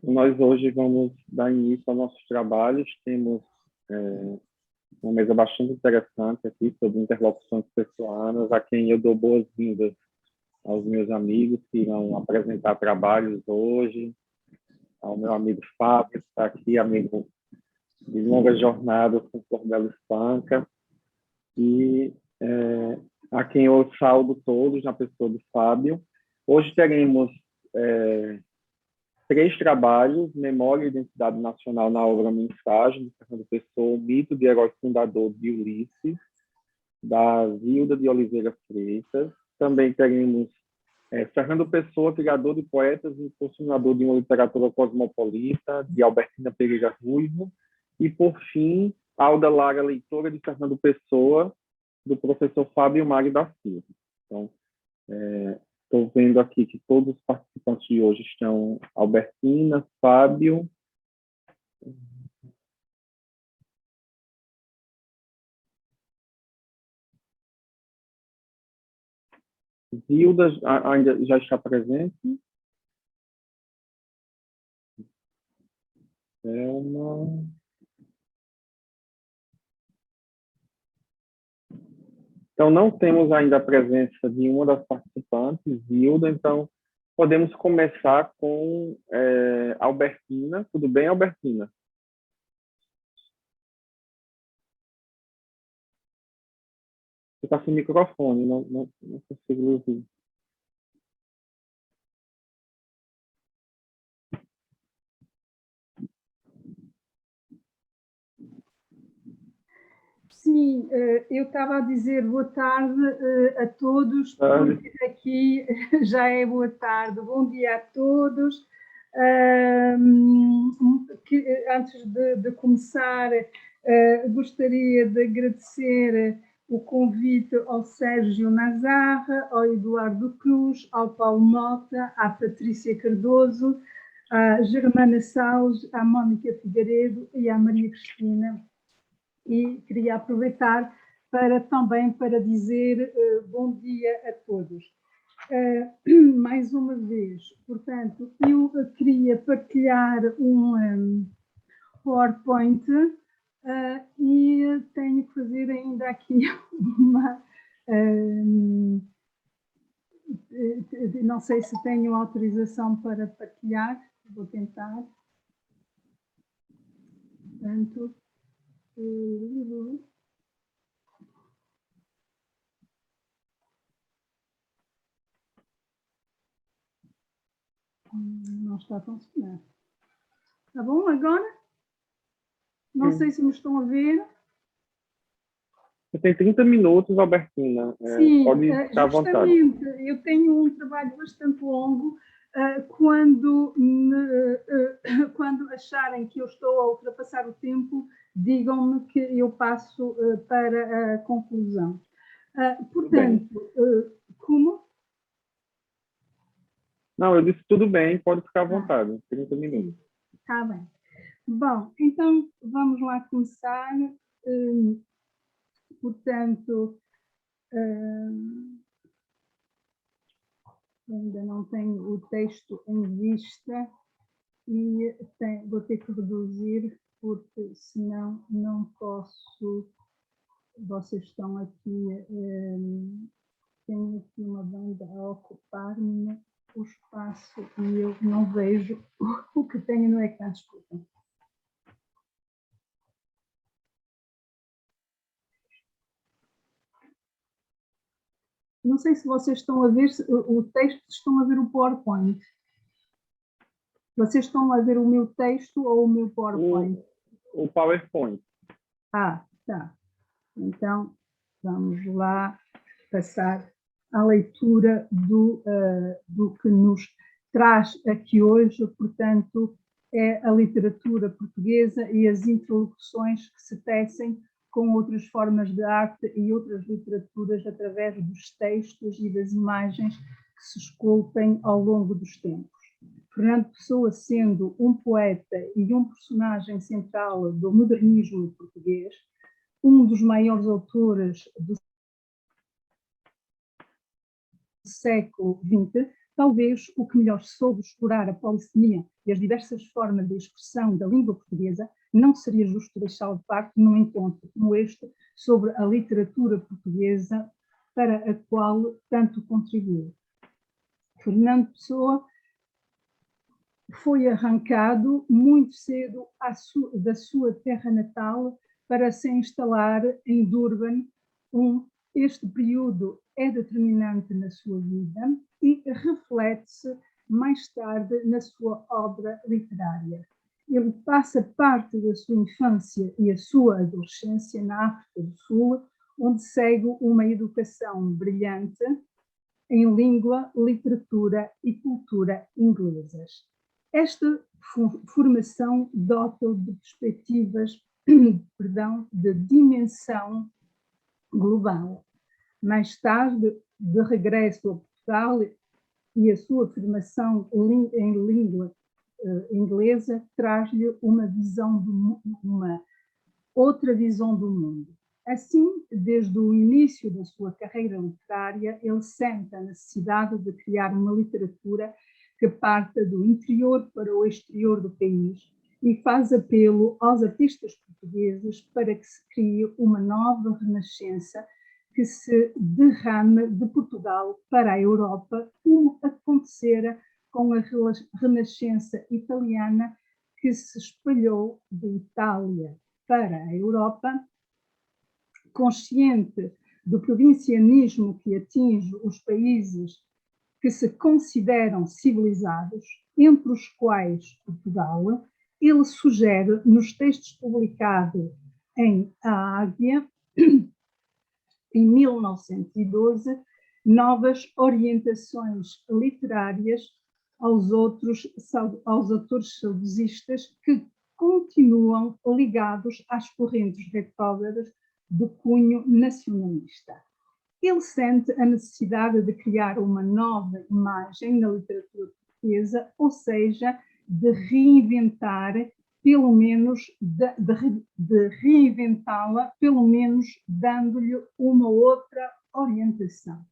Nós hoje vamos dar início aos nossos trabalhos. Temos uma mesa bastante interessante aqui sobre interlocuções pessoanas, a quem eu dou boas-vindas aos meus amigos que irão apresentar trabalhos hoje, ao meu amigo Fábio, que está aqui, amigo de longas jornadas com Cordel Espanca, e a quem eu saúdo todos na pessoa do Fábio. Hoje teremos 3 trabalhos: Memória e Identidade Nacional na obra Mensagem, de Fernando Pessoa, o mito de herói fundador de Ulisses, da Zilda de Oliveira Freitas. Também teremos Fernando Pessoa, criador de poetas e impulsionador de uma literatura cosmopolita, de Albertina Pereira Ruivo. E, por fim, Alda Lara, leitora de Fernando Pessoa, do professor Fábio Mário da Silva. Então, estou vendo aqui que todos os participantes de hoje estão: Albertina, Fábio, Zilda ainda já está presente. Selma. Então, não temos ainda a presença de uma das participantes, Zilda, então podemos começar com Albertina. Tudo bem, Albertina? Você está sem microfone, não consigo ouvir. Sim, eu estava a dizer boa tarde a todos, porque aqui já é boa tarde. Bom dia a todos. Antes de começar, gostaria de agradecer o convite ao Sérgio Nazarra, ao Eduardo Cruz, ao Paulo Mota, à Patrícia Cardoso, à Germana Saus, à Mónica Figueiredo e à Maria Cristina. E queria aproveitar também para dizer bom dia a todos. Mais uma vez, portanto, eu queria partilhar um PowerPoint e tenho que fazer ainda aqui uma... não sei se tenho autorização para partilhar, vou tentar. Portanto... Não está a funcionar. Está bom agora? Não sei se me estão a ver. Você tem 30 minutos, Albertina. Sim, pode ficar à vontade. Eu tenho um trabalho bastante longo. Quando acharem que eu estou a ultrapassar o tempo, digam-me que eu passo para a conclusão. Portanto, como? Não, eu disse tudo bem, pode ficar à vontade, 30 minutos. Está bem. Bom, então vamos lá começar. Portanto, ainda não tenho o texto em vista e vou ter que reduzir, porque senão não posso. Vocês estão aqui, tenho aqui uma banda a ocupar-me o espaço e eu não vejo o que tenho no ecrã. Desculpa. Não sei se vocês estão a ver o texto, estão a ver o PowerPoint. Vocês estão a ver o meu texto ou o meu PowerPoint? O PowerPoint. Ah, tá. Então, vamos lá passar à leitura do que nos traz aqui hoje, portanto, é a literatura portuguesa e as interlocuções que se tecem com outras formas de arte e outras literaturas através dos textos e das imagens que se esculpem ao longo dos tempos. Fernando Pessoa, sendo um poeta e um personagem central do modernismo português, um dos maiores autores do século XX, Talvez o que melhor soube explorar a polissemia e as diversas formas de expressão da língua portuguesa, não seria justo deixá-lo de parte num encontro como este sobre a literatura portuguesa para a qual tanto contribuiu. Fernando Pessoa foi arrancado muito cedo da sua terra natal para se instalar em Durban. Este período é determinante na sua vida e reflete-se mais tarde na sua obra literária. Ele passa parte da sua infância e a sua adolescência na África do Sul, onde segue uma educação brilhante em língua, literatura e cultura inglesas. Esta formação dota-o de perspectivas de dimensão global. Mais tarde, de regresso a Portugal e a sua formação em língua inglesa, traz-lhe uma outra visão do mundo. Assim, desde o início da sua carreira literária, ele sente a necessidade de criar uma literatura que parta do interior para o exterior do país e faz apelo aos artistas portugueses para que se crie uma nova renascença que se derrame de Portugal para a Europa, como acontecera com a renascença italiana que se espalhou de Itália para a Europa, consciente do provincianismo que atinge os países que se consideram civilizados, entre os quais Portugal. Ele sugere, nos textos publicados em A Águia, em 1912, novas orientações literárias aos autores saudosistas que continuam ligados às correntes retrógradas do cunho nacionalista. Ele sente a necessidade de criar uma nova imagem na literatura portuguesa, ou seja, de reinventar, pelo menos, de reinventá-la, pelo menos dando-lhe uma outra orientação.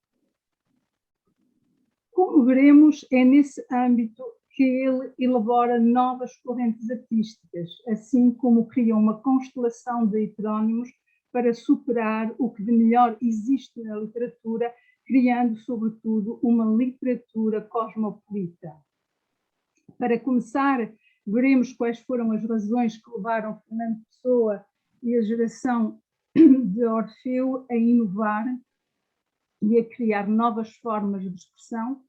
Como veremos, é nesse âmbito que ele elabora novas correntes artísticas, assim como cria uma constelação de heterónimos para superar o que de melhor existe na literatura, criando, sobretudo, uma literatura cosmopolita. Para começar, veremos quais foram as razões que levaram Fernando Pessoa e a geração de Orfeu a inovar e a criar novas formas de expressão,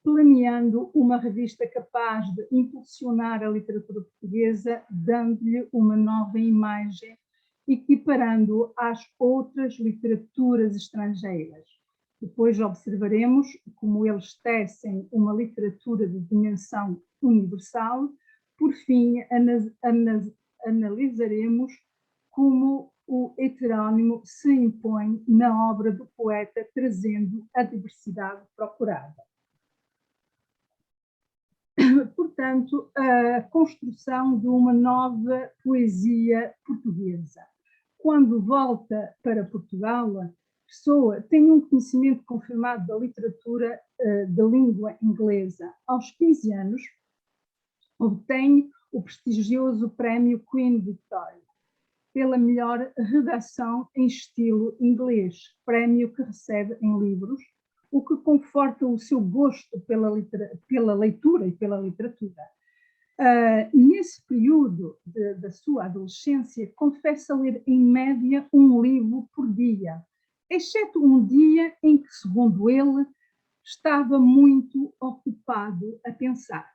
planeando uma revista capaz de impulsionar a literatura portuguesa, dando-lhe uma nova imagem, equiparando-o às outras literaturas estrangeiras. Depois observaremos como eles tecem uma literatura de dimensão universal. Por fim, analisaremos como o heterónimo se impõe na obra do poeta, trazendo a diversidade procurada. Portanto, a construção de uma nova poesia portuguesa. Quando volta para Portugal, Pessoa tem um conhecimento confirmado da literatura da língua inglesa. Aos 15 anos, obtém o prestigioso prémio Queen Victoria pela melhor redação em estilo inglês, prémio que recebe em livros, o que conforta o seu gosto pela leitura e pela literatura. Nesse período da sua adolescência, confessa ler em média um livro por dia, exceto um dia em que, segundo ele, estava muito ocupado a pensar.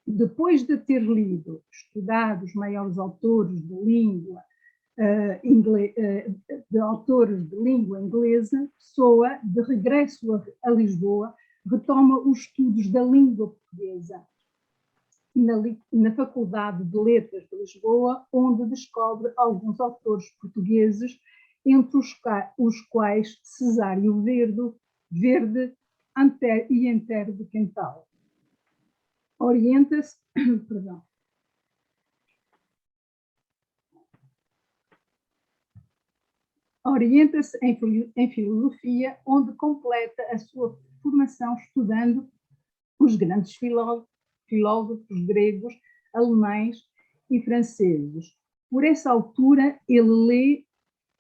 Depois de ter lido, estudado os maiores autores de língua inglesa, Pessoa, de regresso a Lisboa, retoma os estudos da língua portuguesa na Faculdade de Letras de Lisboa, onde descobre alguns autores portugueses, entre os quais Cesário Verde e Antero de Quental. Orienta-se em filosofia, onde completa a sua formação estudando os grandes filósofos gregos, alemães e franceses. Por essa altura, ele lê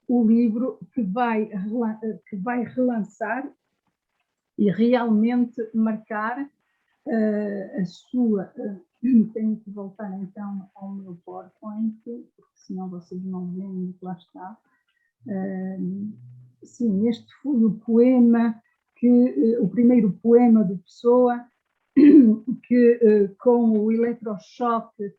o livro que vai relançar e realmente marcar a sua... tenho que voltar então ao meu PowerPoint, porque senão vocês não veem o que lá está. Sim, este foi o poema, o primeiro poema de Pessoa, que com o eletrochoque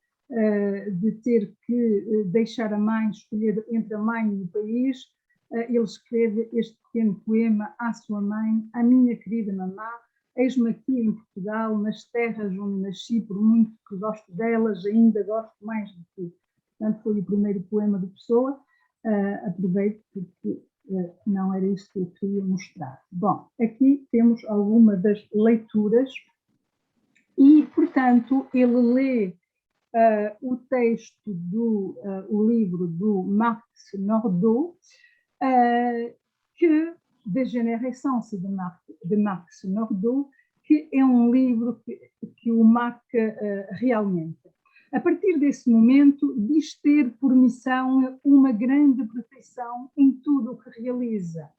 de ter que deixar a mãe, escolher entre a mãe e o país, ele escreve este pequeno poema à sua mãe: a minha querida mamã, eis-me aqui em Portugal, nas terras onde nasci, por muito que gosto delas, ainda gosto mais de ti. Portanto, foi o primeiro poema de Pessoa. Aproveito porque não era isso que eu queria mostrar. Bom, aqui temos alguma das leituras e, portanto, ele lê o texto o livro do Max Nordau, de Générescence de Max Nordau, que é um livro que o marca realmente. A partir desse momento, diz ter por missão uma grande perfeição em tudo o que realiza.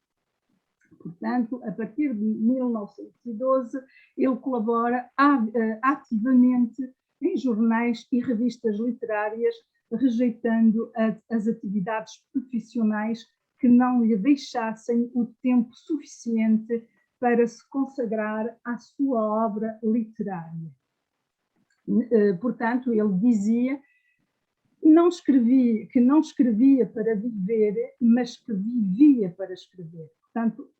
Portanto, a partir de 1912, ele colabora ativamente em jornais e revistas literárias, rejeitando as atividades profissionais que não lhe deixassem o tempo suficiente para se consagrar à sua obra literária. Portanto, ele dizia que não escrevia para viver, mas que vivia para escrever. Portanto,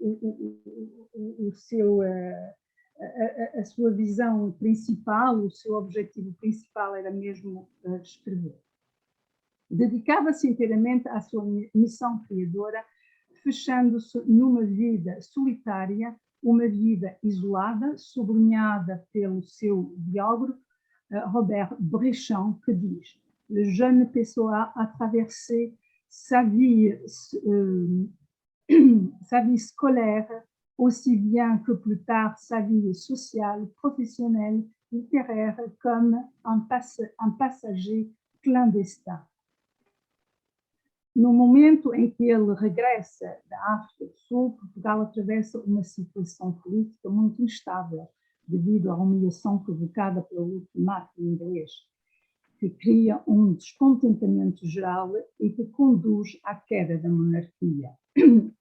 a sua visão principal, o seu objetivo principal era mesmo escrever. Dedicava-se inteiramente à sua missão criadora, fechando-se numa vida solitária, uma vida isolada, sublinhada pelo seu biógrafo, Robert Bréchamp, que diz: le jeune Pessoa a traversé sa vie scolaire, aussi bien que plus tard sa vie sociale, professionnelle, littéraire, comme un passager clandestin. No momento em que ele regressa da África do Sul, Portugal atravessa uma situação política muito instável, devido à humilhação provocada pelo ultimato inglês, que cria um descontentamento geral e que conduz à queda da monarquia,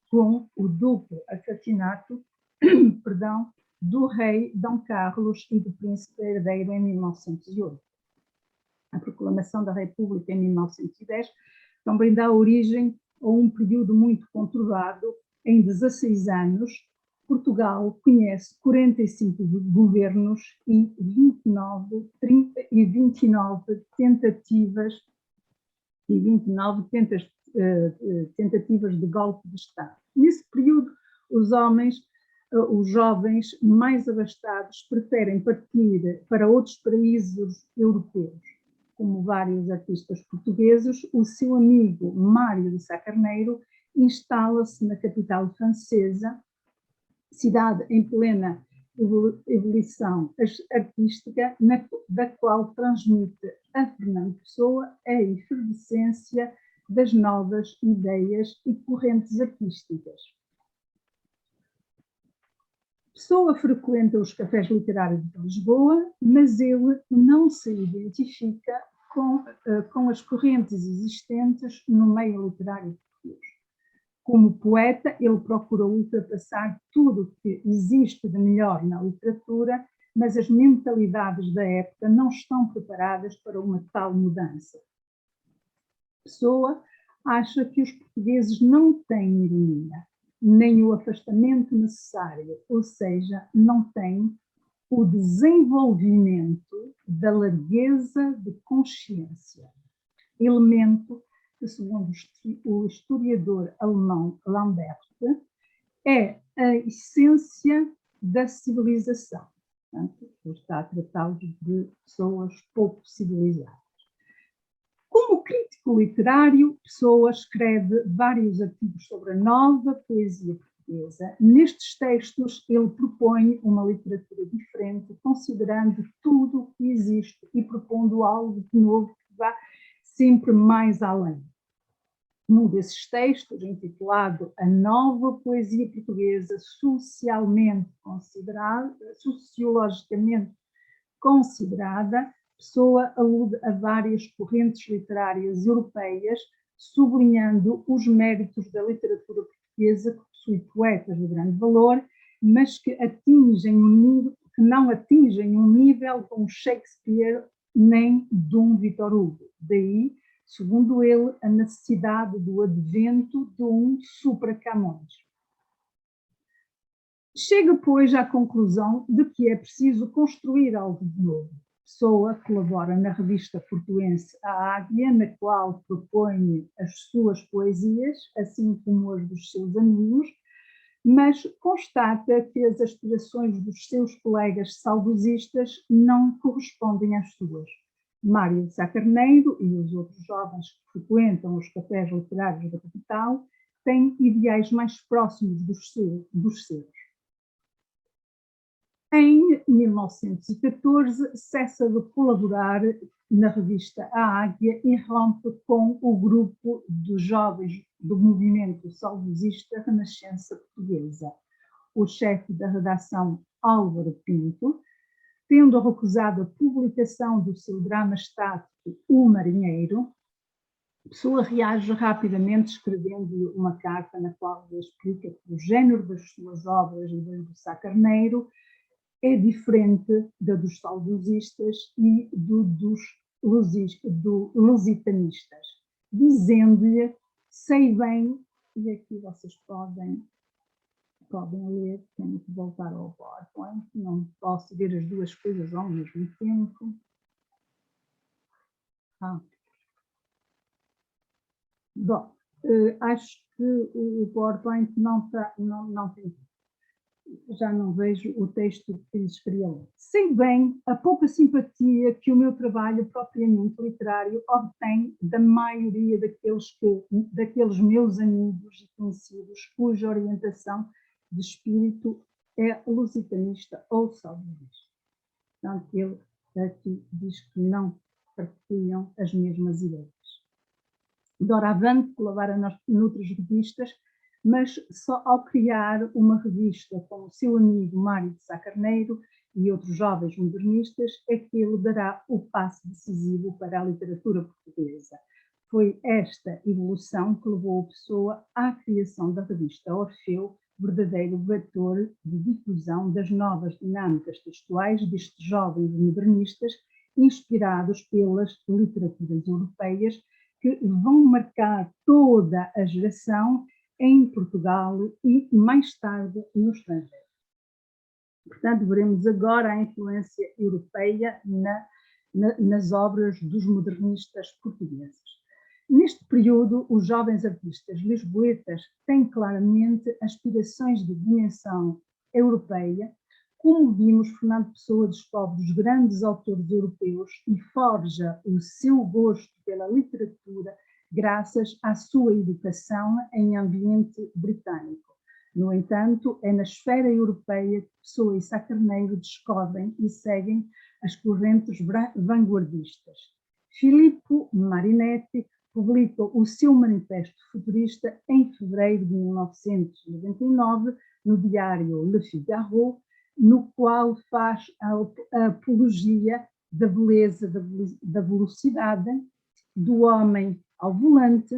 com o duplo assassinato do rei Dom Carlos e do príncipe herdeiro em 1908. A proclamação da República em 1910 também dá origem a um período muito conturbado. Em 16 anos, Portugal conhece 45 governos e 29 tentativas de golpe de Estado. Nesse período, os jovens mais abastados preferem partir para outros países europeus. Como vários artistas portugueses, o seu amigo Mário de Sá Carneiro instala-se na capital francesa, cidade em plena evolução artística, da qual transmite a Fernando Pessoa a efervescência das novas ideias e correntes artísticas. Pessoa frequenta os cafés literários de Lisboa, mas ele não se identifica com as correntes existentes no meio literário português. Como poeta, ele procura ultrapassar tudo o que existe de melhor na literatura, mas as mentalidades da época não estão preparadas para uma tal mudança. Pessoa acha que os portugueses não têm ironia, nem o afastamento necessário, ou seja, não têm o desenvolvimento da largueza de consciência, elemento que, segundo o historiador alemão Lambert, é a essência da civilização. Portanto, está a tratá-los de pessoas pouco civilizadas. Como crítico literário, Pessoa escreve vários artigos sobre a nova poesia portuguesa. Nestes textos, ele propõe uma literatura diferente, considerando tudo o que existe e propondo algo de novo que vá sempre mais além. Num desses textos, intitulado A Nova Poesia Portuguesa Sociologicamente Considerada, Pessoa alude a várias correntes literárias europeias, sublinhando os méritos da literatura portuguesa, que possui poetas de grande valor, mas que não atingem um nível de um Shakespeare nem de um Victor Hugo. Daí, segundo ele, a necessidade do advento de um supra-Camões. Chega, pois, à conclusão de que é preciso construir algo de novo. Pessoa colabora na revista portuense A Águia, na qual propõe as suas poesias, assim como as dos seus amigos, mas constata que as aspirações dos seus colegas saudosistas não correspondem às suas. Mário de Sá Carneiro e os outros jovens que frequentam os cafés literários da capital têm ideais mais próximos dos seus. Em 1914, cessa de colaborar na revista A Águia e rompe com o grupo de jovens do movimento saudosista Renascença Portuguesa. O chefe da redação, Álvaro Pinto, tendo recusado a publicação do seu drama estático O Marinheiro, Pessoa reage rapidamente escrevendo-lhe uma carta na qual lhe explica que o género das suas obras e das do Sá Carneiro é diferente da dos saudosistas e dos lusitanistas, dizendo-lhe, sei bem, e aqui vocês podem ler, tenho que voltar ao PowerPoint, não posso ver as duas coisas ao mesmo tempo. Bom, acho que o PowerPoint não tem. Já não vejo o texto que lhes queria ler. Sei bem a pouca simpatia que o meu trabalho propriamente literário obtém da maioria daqueles meus amigos e conhecidos cuja orientação de espírito é lusitanista ou saudosista. Portanto, ele aqui diz que não partilham as mesmas ideias. Doravante colabora noutras revistas, mas só ao criar uma revista com o seu amigo Mário de Sá Carneiro e outros jovens modernistas é que ele dará o passo decisivo para a literatura portuguesa. Foi esta evolução que levou a Pessoa à criação da revista Orfeu, verdadeiro vetor de difusão das novas dinâmicas textuais destes jovens modernistas, inspirados pelas literaturas europeias que vão marcar toda a geração em Portugal e, mais tarde, no estrangeiro. Portanto, veremos agora a influência europeia nas obras dos modernistas portugueses. Neste período, os jovens artistas lisboetas têm claramente aspirações de dimensão europeia. Como vimos, Fernando Pessoa descobre os grandes autores europeus e forja o seu gosto pela literatura graças à sua educação em ambiente britânico. No entanto, é na esfera europeia que Pessoa e Sá Carneiro descobrem e seguem as correntes vanguardistas. Filippo Marinetti publica o seu manifesto futurista em fevereiro de 1999 no diário Le Figaro, no qual faz a apologia da beleza, da velocidade, do homem ao volante,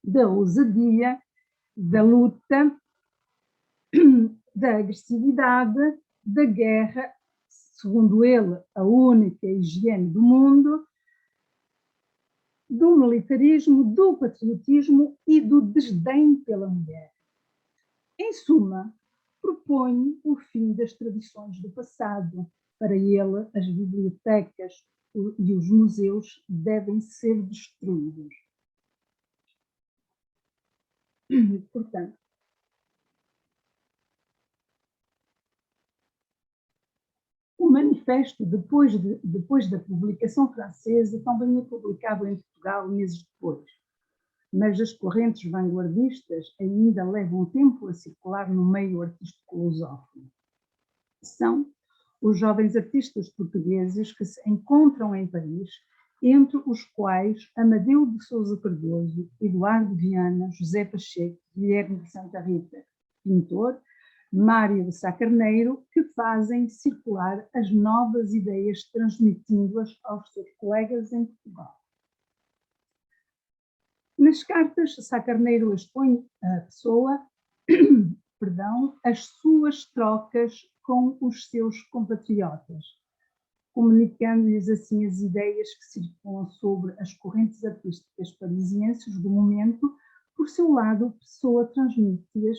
da ousadia, da luta, da agressividade, da guerra, segundo ele, a única higiene do mundo, do militarismo, do patriotismo e do desdém pela mulher. Em suma, propõe o fim das tradições do passado. Para ele, as bibliotecas e os museus devem ser destruídos. Portanto, o manifesto, depois da publicação francesa, também é publicado em Portugal meses depois. mas as correntes vanguardistas ainda levam tempo a circular no meio artístico lusófono. São os jovens artistas portugueses que se encontram em Paris, entre os quais Amadeu de Sousa Cardoso, Eduardo Viana, José Pacheco, Guilherme de Santa Rita, pintor, Mário de Sá Carneiro, que fazem circular as novas ideias, transmitindo-as aos seus colegas em Portugal. Nas cartas, Sá Carneiro expõe a pessoa, as suas trocas com os seus compatriotas, comunicando-lhes assim as ideias que circulam sobre as correntes artísticas parisienses do momento. Por seu lado, Pessoa transmite-as,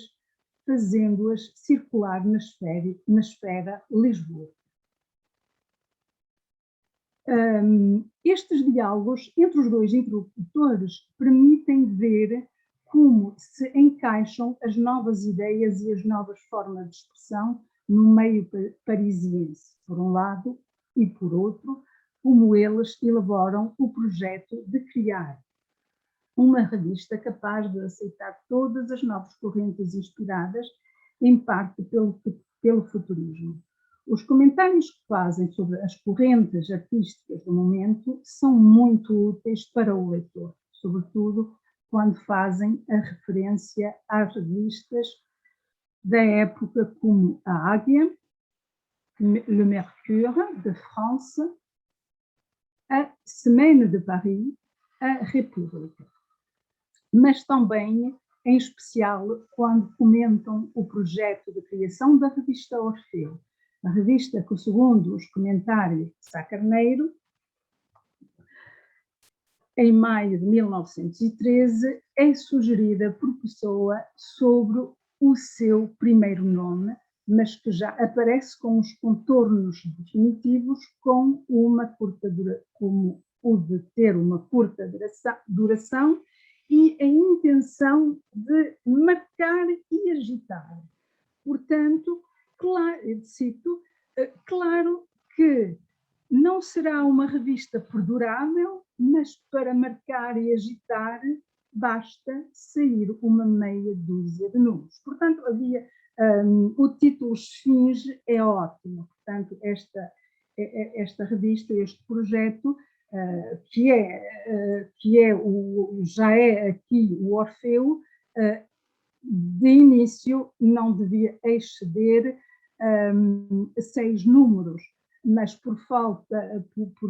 fazendo-as circular na esfera Lisboa. Estes diálogos entre os dois interlocutores permitem ver como se encaixam as novas ideias e as novas formas de expressão no meio parisiense, por um lado, e por outro, como eles elaboram o projeto de criar uma revista capaz de aceitar todas as novas correntes inspiradas, em parte pelo futurismo. Os comentários que fazem sobre as correntes artísticas do momento são muito úteis para o leitor, sobretudo quando fazem a referência às revistas da época como a Águia, Le Mercure de France, a Semaine de Paris, a República. Mas também, em especial, quando comentam o projeto de criação da revista Orfeu, a revista que, segundo os comentários de Sá Carneiro, em maio de 1913, é sugerida por Pessoa sobre o seu primeiro nome, mas que já aparece com os contornos definitivos, como o de ter uma curta duração e a intenção de marcar e agitar. Portanto, cito, claro que não será uma revista perdurável, mas para marcar e agitar basta sair uma meia dúzia de números. Portanto, o título esfinge é ótimo. Portanto, esta revista, este projeto, já é aqui o Orfeu, de início não devia exceder 6 números, mas por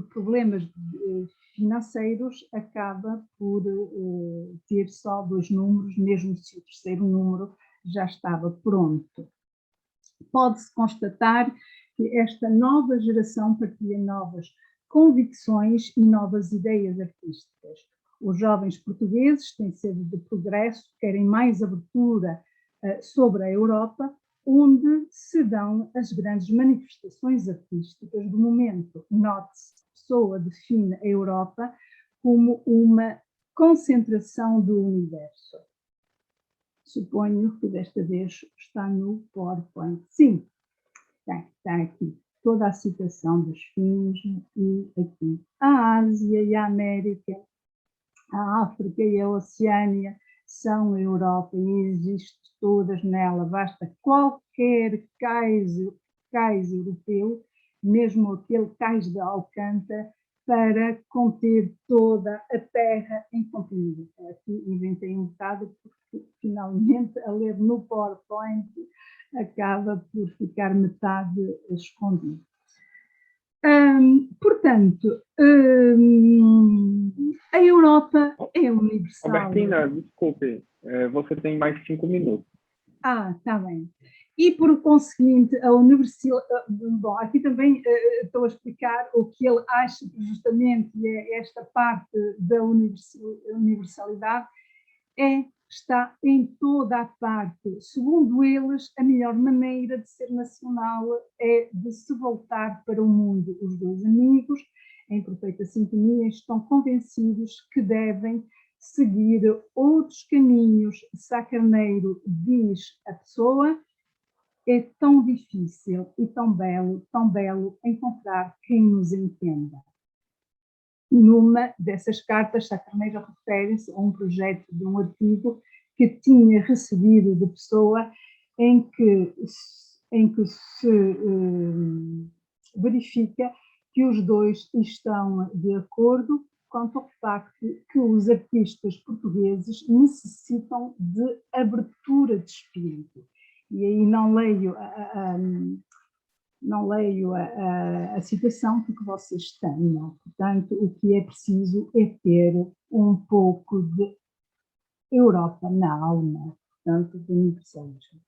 problemas financeiros acaba por ter só 2 números, mesmo se o terceiro número já estava pronto. Pode-se constatar que esta nova geração partilha novas convicções e novas ideias artísticas. Os jovens portugueses têm sede de progresso, querem mais abertura sobre a Europa, onde se dão as grandes manifestações artísticas do momento. Note-se, Pessoa define a Europa como uma concentração do universo. Suponho que desta vez está no PowerPoint. Sim, está aqui toda a citação da esfinge e aqui a Ásia e a América, a África e a Oceânia são a Europa e existe todas nela. Basta qualquer cais europeu, mesmo aquele cais de Alcântara, para conter toda a terra em comprimido. Aqui inventei um bocado porque finalmente a ler no PowerPoint acaba por ficar metade escondido. Portanto, a Europa é universal. Albertina, desculpe, você tem mais 5 minutos. Está bem. E, por conseguinte, a universidade... Bom, aqui também estou a explicar o que ele acha justamente, e é esta parte da universalidade, está em toda a parte. Segundo eles, a melhor maneira de ser nacional é de se voltar para o mundo. Os dois amigos, em perfeita sintonia, estão convencidos que devem seguir outros caminhos. Sá Carneiro diz a Pessoa: é tão difícil e tão belo encontrar quem nos entenda. Numa dessas cartas, Sá Carneiro refere-se a um projeto de um artigo que tinha recebido de Pessoa em que se verifica que os dois estão de acordo quanto ao facto que os artistas portugueses necessitam de abertura de espírito. E aí não leio a citação porque vocês tenham. Portanto, o que é preciso é ter um pouco de Europa na alma, portanto, de universalismo.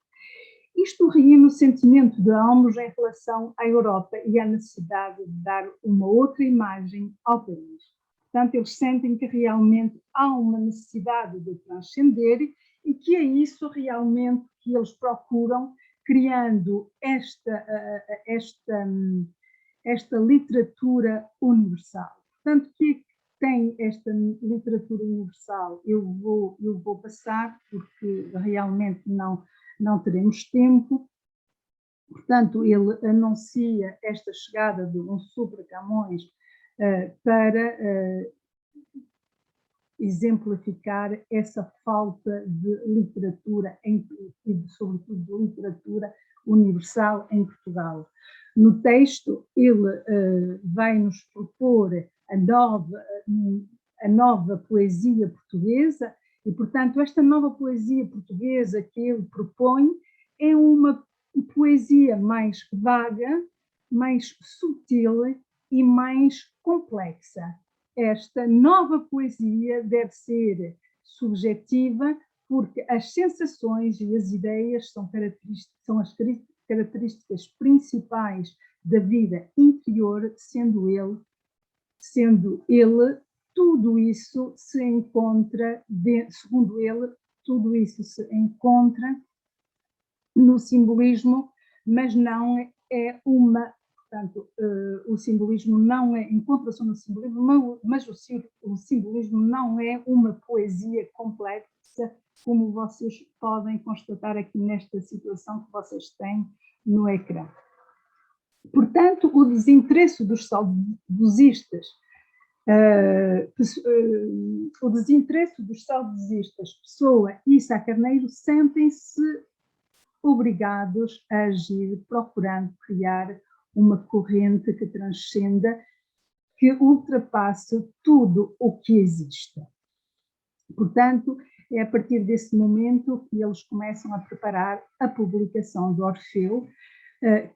Isto reúne o sentimento de ambos em relação à Europa e a necessidade de dar uma outra imagem ao país. Portanto, eles sentem que realmente há uma necessidade de transcender e que é isso realmente que eles procuram, criando esta literatura universal. Portanto, que tem esta literatura universal, eu vou passar, porque realmente não teremos tempo. Portanto, ele anuncia esta chegada de um Sobre Camões para exemplificar essa falta de literatura, e sobretudo de literatura universal em Portugal. No texto, ele vai nos propor a nova poesia portuguesa e, portanto, esta nova poesia portuguesa que ele propõe é uma poesia mais vaga, mais sutil e mais complexa. Esta nova poesia deve ser subjetiva, porque as sensações e as ideias são as características principais da vida interior, sendo ele, tudo isso se encontra, segundo ele, tudo isso se encontra no simbolismo, mas não é uma. Portanto, o simbolismo não é, encontra-se no simbolismo, mas o simbolismo não é uma poesia complexa, como vocês podem constatar aqui nesta situação que vocês têm no ecrã. Portanto, o desinteresse dos saudosistas, Pessoa e Sá Carneiro, sentem-se obrigados a agir, procurando criar uma corrente que transcenda, que ultrapasse tudo o que existe. Portanto, é a partir desse momento que eles começam a preparar a publicação do Orfeu,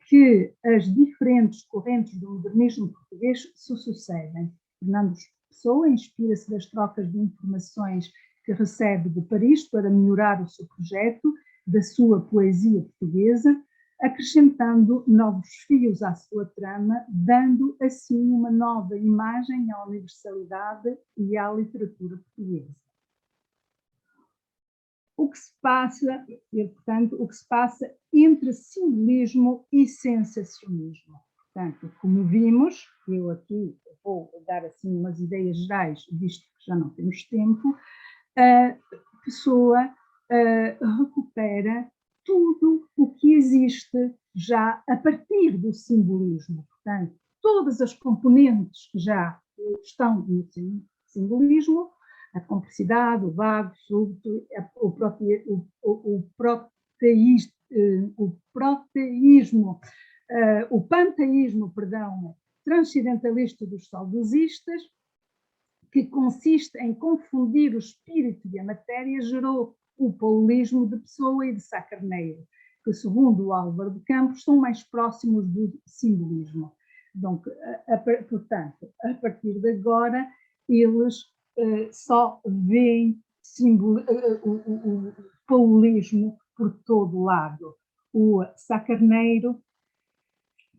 que as diferentes correntes do modernismo português se sucedem. Fernando Pessoa inspira-se das trocas de informações que recebe de Paris para melhorar o seu projeto, da sua poesia portuguesa, acrescentando novos fios à sua trama, dando assim uma nova imagem à universalidade e à literatura portuguesa. O que se passa entre simbolismo e sensacionismo. Portanto, como vimos, eu aqui vou dar assim umas ideias gerais, visto que já não temos tempo, a Pessoa recupera tudo o que existe já a partir do simbolismo. Portanto, todas as componentes que já estão no simbolismo, a complexidade, o vago, o súbito, o panteísmo, transcendentalista dos saudosistas, que consiste em confundir o espírito e a matéria, gerou o paulismo de Pessoa e de Sá Carneiro, que, segundo o Álvaro de Campos, são mais próximos do simbolismo. Donc, portanto, a partir de agora, eles só veem o paulismo por todo lado. O Sá Carneiro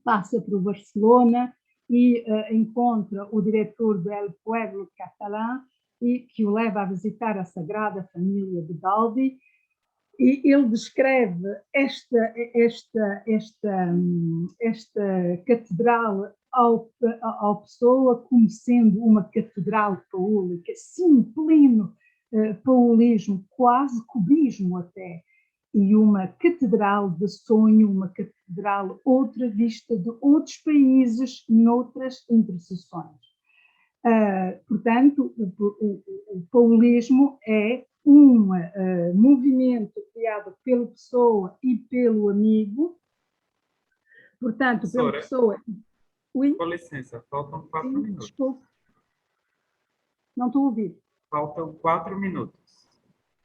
passa por Barcelona e encontra o diretor do El Pueblo Catalán, e que o leva a visitar a Sagrada Família de Gaudí, e ele descreve esta catedral ao Pessoa como sendo uma catedral paúlica, sim, pleno paulismo, quase cubismo até, e uma catedral de sonho, uma catedral outra vista de outros países, noutras interseções. Portanto, o paulismo é um movimento criado pela pessoa e pelo amigo. Portanto, pela pessoa... Ui? Com licença, faltam 4 minutos. Desculpe. Não estou a ouvir. Faltam 4 minutos.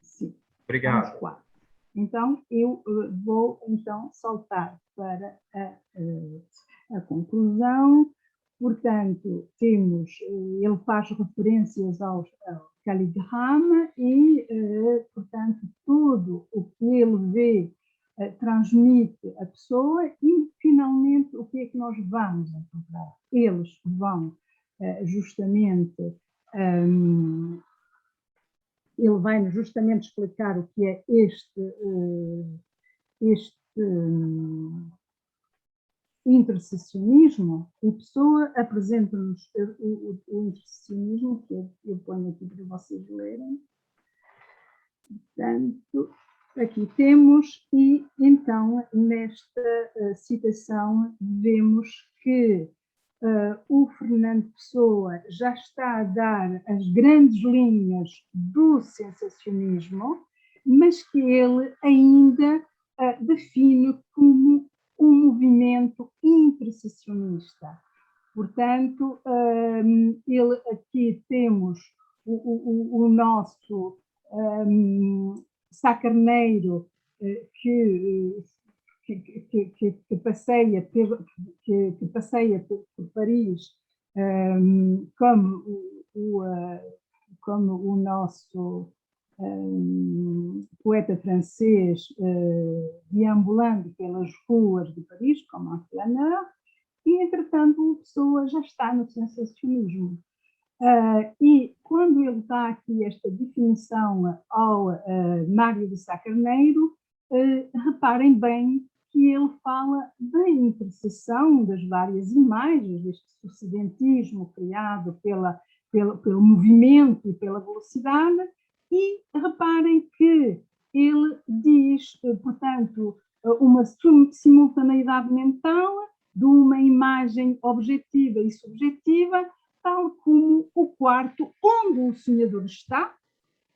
Sim. Obrigado. 4. Então, eu vou saltar para a conclusão. Portanto, ele faz referências ao caligrama e, portanto, tudo o que ele vê transmite a pessoa e, finalmente, o que é que nós vamos encontrar? Eles vão justamente... ele vai-nos justamente explicar o que é este intercessionismo, e Pessoa apresenta-nos o intercessionismo, que eu ponho aqui para vocês lerem. Portanto, aqui temos, e então, nesta citação, vemos que o Fernando Pessoa já está a dar as grandes linhas do sensacionismo, mas que ele ainda define como um movimento intercessionista. Portanto, ele aqui temos o nosso Sá Carneiro, que passeia por Paris, como o nosso poeta francês, deambulando pelas ruas de Paris, como a Flaneur, e, entretanto, a pessoa já está no sensacionismo. E quando ele dá aqui esta definição ao Mário de Sá Carneiro, reparem bem que ele fala da interseção das várias imagens, deste succedentismo criado pelo movimento e pela velocidade, e reparem que ele diz, portanto, uma simultaneidade mental de uma imagem objetiva e subjetiva, tal como o quarto onde o sonhador está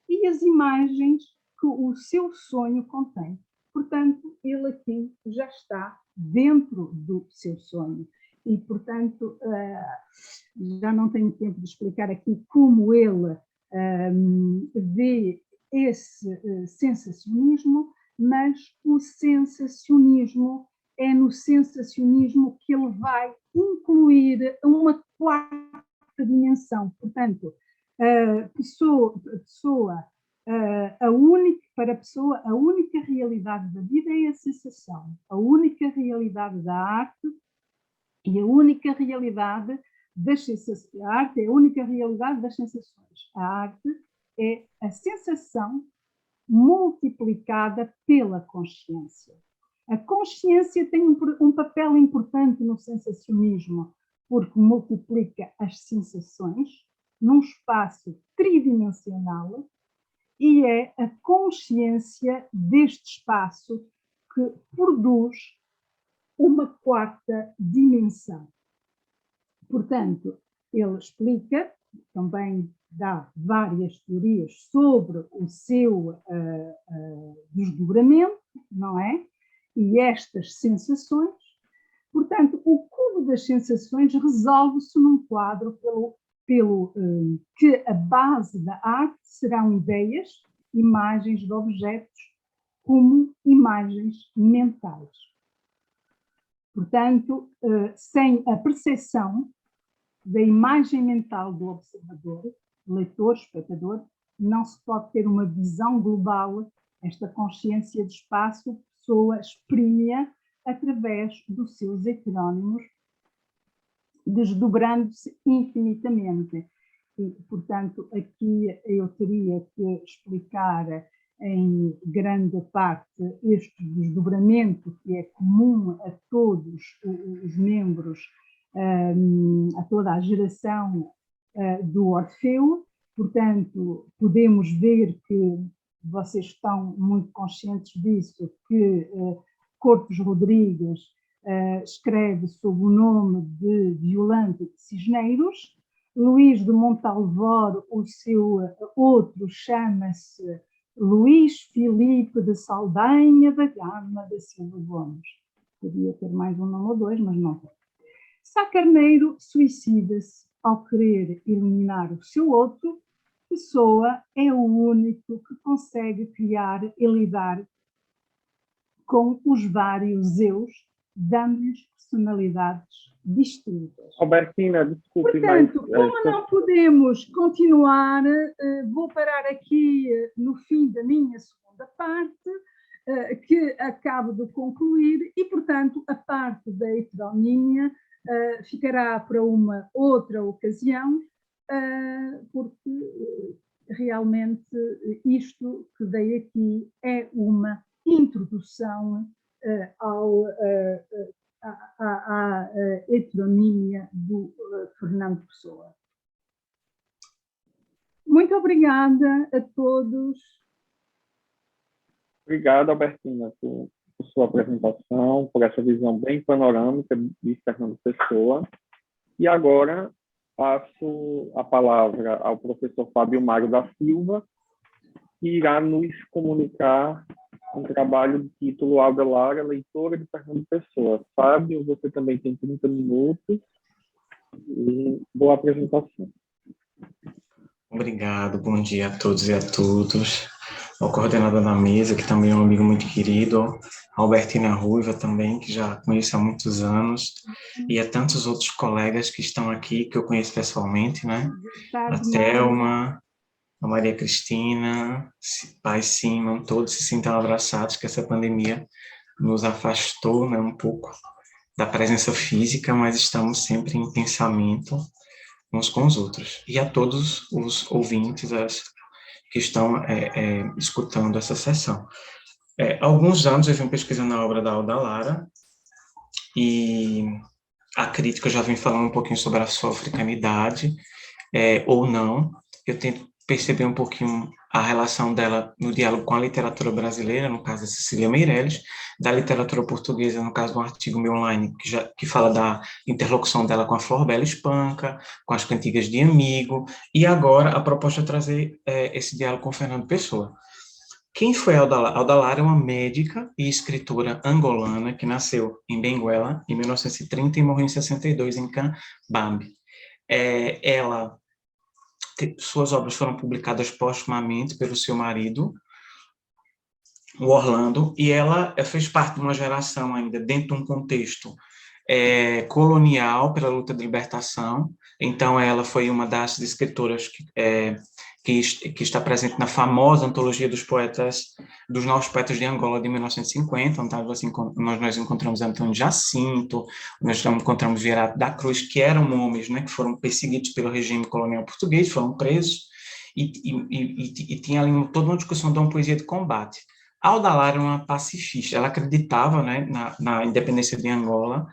e as imagens que o seu sonho contém. Portanto, ele aqui já está dentro do seu sonho. E, portanto, já não tenho tempo de explicar aqui como ele vê esse sensacionismo, mas o sensacionismo é no sensacionismo que ele vai incluir uma quarta dimensão. Portanto, para a pessoa, a única realidade da vida é a sensação, a única realidade da arte e a única realidade das sensações. A arte é a única realidade das sensações. A arte é a sensação multiplicada pela consciência. A consciência tem um papel importante no sensacionismo, porque multiplica as sensações num espaço tridimensional, e é a consciência deste espaço que produz uma quarta dimensão. Portanto, ele explica, também dá várias teorias sobre o seu desdobramento, não é? E estas sensações. Portanto, o cubo das sensações resolve-se num quadro que a base da arte serão ideias, imagens de objetos, como imagens mentais. Portanto, sem a percepção da imagem mental do observador, leitor, espectador, não se pode ter uma visão global. Esta consciência de espaço, Pessoa exprime-a através dos seus heterónimos, desdobrando-se infinitamente. E, portanto, aqui eu teria que explicar em grande parte este desdobramento que é comum a todos os membros, a toda a geração do Orfeu. Portanto, podemos ver que vocês estão muito conscientes disso, que Cortes Rodrigues escreve sob o nome de Violante de Cisneiros, Luís de Montalvor, o seu outro chama-se Luís Filipe de Saldanha da Gama da Silva Gomes. Podia ter mais um nome ou dois, mas não tem. Sá Carneiro suicida-se ao querer eliminar o seu outro. Pessoa é o único que consegue criar e lidar com os vários eus, dando-lhes personalidades distintas. Albertina, desculpe, portanto, como não podemos continuar, vou parar aqui no fim da minha segunda parte, que acabo de concluir, e, portanto, a parte da heteronímia ficará para uma outra ocasião, porque realmente isto que dei aqui é uma introdução à heteronímia do Fernando Pessoa. Muito obrigada a todos. Obrigado, Albertina, por sua apresentação, por essa visão bem panorâmica de Fernando Pessoa. E agora passo a palavra ao professor Fábio Mário da Silva, que irá nos comunicar um trabalho de título Aldelara, leitora de Fernando Pessoa. Fábio, você também tem 30 minutos e boa apresentação. Obrigado, bom dia a todos e a todas. Ao coordenador da mesa, que também é um amigo muito querido, a Albertina Ruiva também, que já conheço há muitos anos, e a tantos outros colegas que estão aqui, que eu conheço pessoalmente, né? A Thelma, a Maria Cristina, Pai Simon, todos se sintam abraçados, que essa pandemia nos afastou, né, um pouco da presença física, mas estamos sempre em pensamento uns com os outros. E a todos os ouvintes que estão escutando essa sessão. Há alguns anos eu vim pesquisando a obra da Aldalara, e a crítica já vem falando um pouquinho sobre a sua africanidade, ou não. Eu tento perceber um pouquinho a relação dela no diálogo com a literatura brasileira, no caso da Cecília Meirelles, da literatura portuguesa, no caso de um artigo meu online, que fala da interlocução dela com a Flor Bela Espanca, com as cantigas de Amigo, e agora a proposta é trazer esse diálogo com Fernando Pessoa. Quem foi Aldalara? Aldalara é uma médica e escritora angolana que nasceu em Benguela, em 1930, e morreu em 62, em Cambambe. Suas obras foram publicadas póstumamente pelo seu marido, o Orlando, e ela fez parte de uma geração ainda dentro de um contexto colonial pela luta de libertação. Então, ela foi uma das escritoras que está presente na famosa antologia dos novos poetas de Angola, de 1950, onde nós encontramos Antônio Jacinto, nós encontramos Vieira da Cruz, que eram homens, né, que foram perseguidos pelo regime colonial português, foram presos, e tinha ali toda uma discussão de uma poesia de combate. A Aldalara era uma pacifista, ela acreditava, né, na independência de Angola,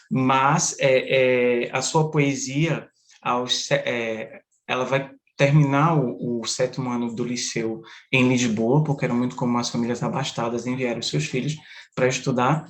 mas a sua poesia, ela vai terminar o 7º ano do liceu em Lisboa, porque era muito comum as famílias abastadas enviarem os seus filhos para estudar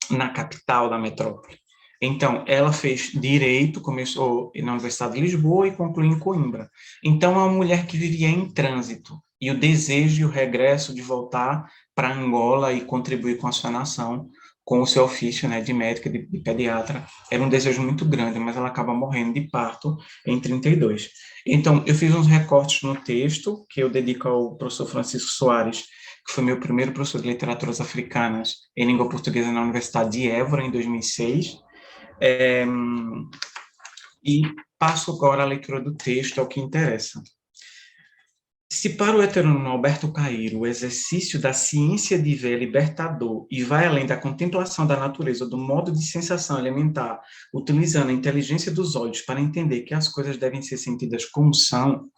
na capital da metrópole. Então, ela fez direito, começou na Universidade de Lisboa e concluiu em Coimbra. Então, é uma mulher que vivia em trânsito, e o desejo e o regresso de voltar para Angola e contribuir com a sua nação, com o seu ofício, né, de médica, de pediatra, era um desejo muito grande, mas ela acaba morrendo de parto em 32. Então, eu fiz uns recortes no texto, que eu dedico ao professor Francisco Soares, que foi meu primeiro professor de literaturas africanas em língua portuguesa na Universidade de Évora, em 2006, e passo agora a leitura do texto, ao que interessa. Se para o heterônimo Alberto Caeiro o exercício da ciência de ver é libertador e vai além da contemplação da natureza do modo de sensação elementar, utilizando a inteligência dos olhos para entender que as coisas devem ser sentidas como são,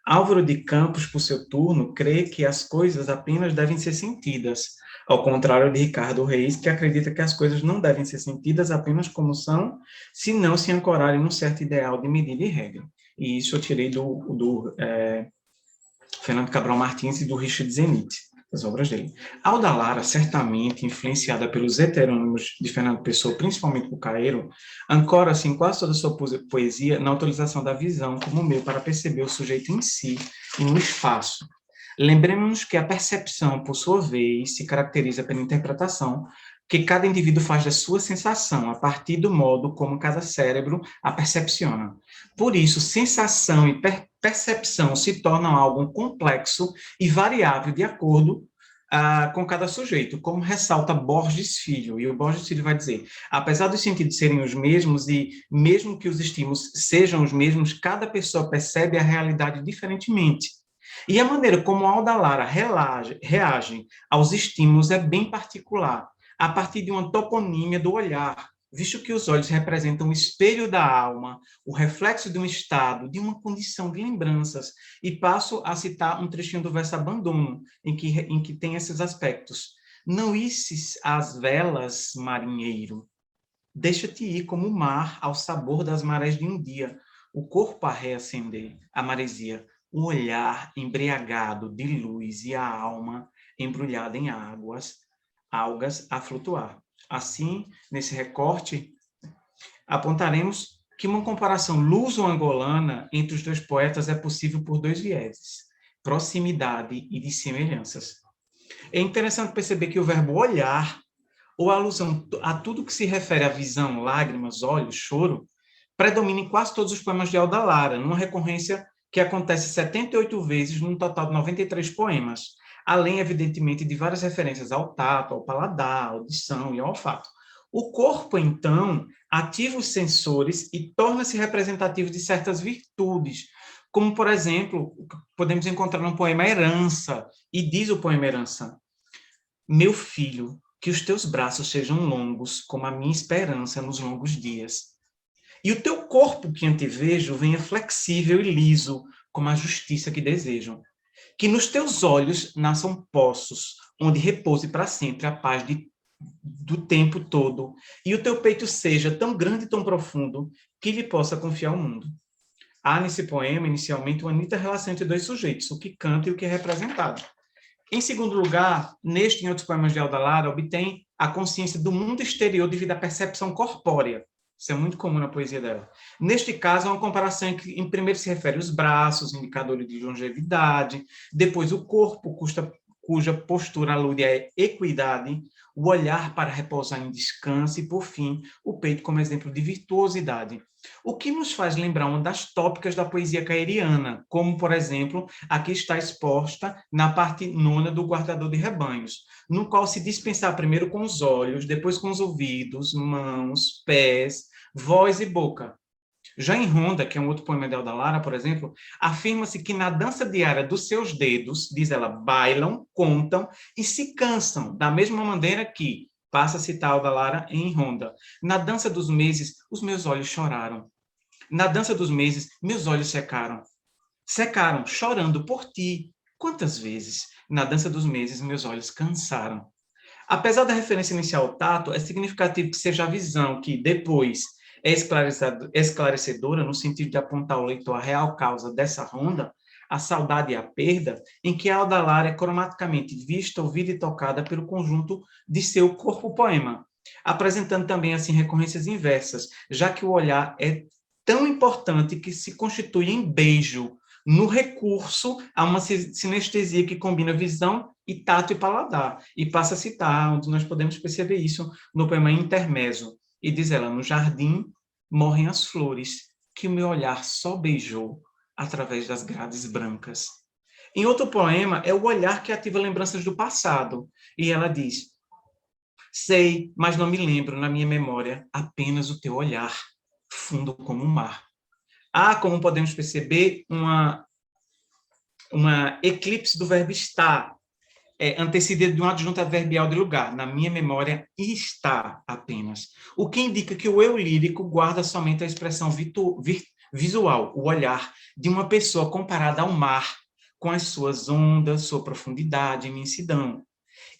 Álvaro de Campos, por seu turno, crê que as coisas apenas devem ser sentidas, ao contrário de Ricardo Reis, que acredita que as coisas não devem ser sentidas apenas como são, se não se ancorarem num certo ideal de medida e regra. E isso eu tirei do Fernando Cabral Martins e do Richard Zenit. das obras dele. Alda Lara, certamente influenciada pelos heterônimos de Fernando Pessoa, principalmente por Caeiro, ancora-se em quase toda a sua poesia na utilização da visão como meio para perceber o sujeito em si e no espaço. Lembremos-nos que a percepção, por sua vez, se caracteriza pela interpretação que cada indivíduo faz da sua sensação, a partir do modo como cada cérebro a percepciona. Por isso, sensação e percepção se tornam algo complexo e variável de acordo com cada sujeito, como ressalta Borges Filho. E o Borges Filho vai dizer, apesar dos sentidos serem os mesmos e mesmo que os estímulos sejam os mesmos, cada pessoa percebe a realidade diferentemente. E a maneira como Alda Lara reage aos estímulos é bem particular, a partir de uma toponímia do olhar, visto que os olhos representam o espelho da alma, o reflexo de um estado, de uma condição de lembranças. E passo a citar um trechinho do verso Abandono, em que tem esses aspectos. Não isses as velas, marinheiro, deixa-te ir como o mar ao sabor das marés de um dia, o corpo a reacender, a maresia, o olhar embriagado de luz e a alma embrulhada em algas a flutuar. Assim, nesse recorte, apontaremos que uma comparação luso-angolana entre os dois poetas é possível por dois vieses, proximidade e de semelhanças. É interessante perceber que o verbo olhar, ou a alusão a tudo que se refere à visão, lágrimas, olhos, choro, predomina em quase todos os poemas de Alda Lara, numa recorrência que acontece 78 vezes num total de 93 poemas, além, evidentemente, de várias referências ao tato, ao paladar, à audição e ao olfato. O corpo, então, ativa os sensores e torna-se representativo de certas virtudes, como, por exemplo, podemos encontrar no poema Herança, e diz o poema Herança, meu filho, que os teus braços sejam longos, como a minha esperança nos longos dias. E o teu corpo que antevejo venha flexível e liso, como a justiça que desejam. Que nos teus olhos nasçam poços, onde repouse para sempre a paz do tempo todo, e o teu peito seja tão grande e tão profundo, que lhe possa confiar o mundo. Há nesse poema, inicialmente, uma nítida relação entre dois sujeitos, o que canta e o que é representado. Em segundo lugar, neste e em outros poemas de Alda Lara, obtém a consciência do mundo exterior devido à percepção corpórea. Isso é muito comum na poesia dela. Neste caso, é uma comparação em que, em primeiro, se refere aos braços, indicadores de longevidade, depois o corpo, cuja postura alude à equidade, o olhar para repousar em descanso e, por fim, o peito como exemplo de virtuosidade. O que nos faz lembrar uma das tópicas da poesia caeriana, como, por exemplo, a que está exposta na parte 9ª do Guardador de Rebanhos, no qual se diz pensar primeiro com os olhos, depois com os ouvidos, mãos, pés, voz e boca. Já em Ronda, que é um outro poema de Alda Lara, por exemplo, afirma-se que na dança diária dos seus dedos, diz ela, bailam, contam e se cansam, da mesma maneira que, passa a citar Alda Lara em Ronda, na dança dos meses, os meus olhos choraram. Na dança dos meses, meus olhos secaram. Secaram, chorando por ti. Quantas vezes? Na dança dos meses, meus olhos cansaram. Apesar da referência inicial ao tato, é significativo que seja a visão que, depois, é esclarecedora no sentido de apontar ao leitor a real causa dessa ronda, a saudade e a perda, em que a Alda Lara é cromaticamente vista, ouvida e tocada pelo conjunto de seu corpo-poema, apresentando também, assim, recorrências inversas, já que o olhar é tão importante que se constitui em beijo, no recurso a uma sinestesia que combina visão e tato e paladar, e passa a citar, onde nós podemos perceber isso no poema Intermezzo, e diz ela, no jardim morrem as flores, que o meu olhar só beijou através das grades brancas. Em outro poema, é o olhar que ativa lembranças do passado, e ela diz, sei, mas não me lembro na minha memória apenas o teu olhar, fundo como o mar. Há, como podemos perceber, uma eclipse do verbo estar, antecedida de um adjunto adverbial de lugar. Na minha memória está apenas. O que indica que o eu lírico guarda somente a expressão visual, o olhar de uma pessoa comparada ao mar, com as suas ondas, sua profundidade, imensidão.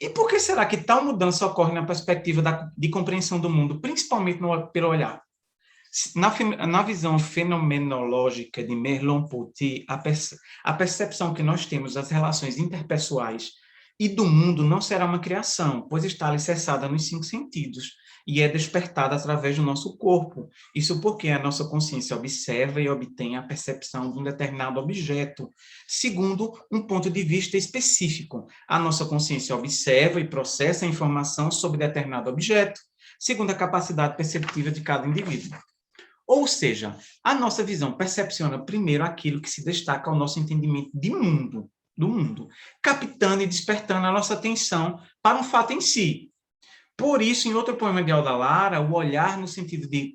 E por que será que tal mudança ocorre na perspectiva de compreensão do mundo, principalmente pelo olhar? Na visão fenomenológica de Merleau-Ponty, a percepção que nós temos das relações interpessoais e do mundo não será uma criação, pois está alicerçada nos 5 sentidos e é despertada através do nosso corpo. Isso porque a nossa consciência observa e obtém a percepção de um determinado objeto, segundo um ponto de vista específico. A nossa consciência observa e processa a informação sobre determinado objeto, segundo a capacidade perceptiva de cada indivíduo. Ou seja, a nossa visão percepciona primeiro aquilo que se destaca ao nosso entendimento de mundo, do mundo, captando e despertando a nossa atenção para um fato em si. Por isso, em outro poema de Alda Lara, o olhar no sentido de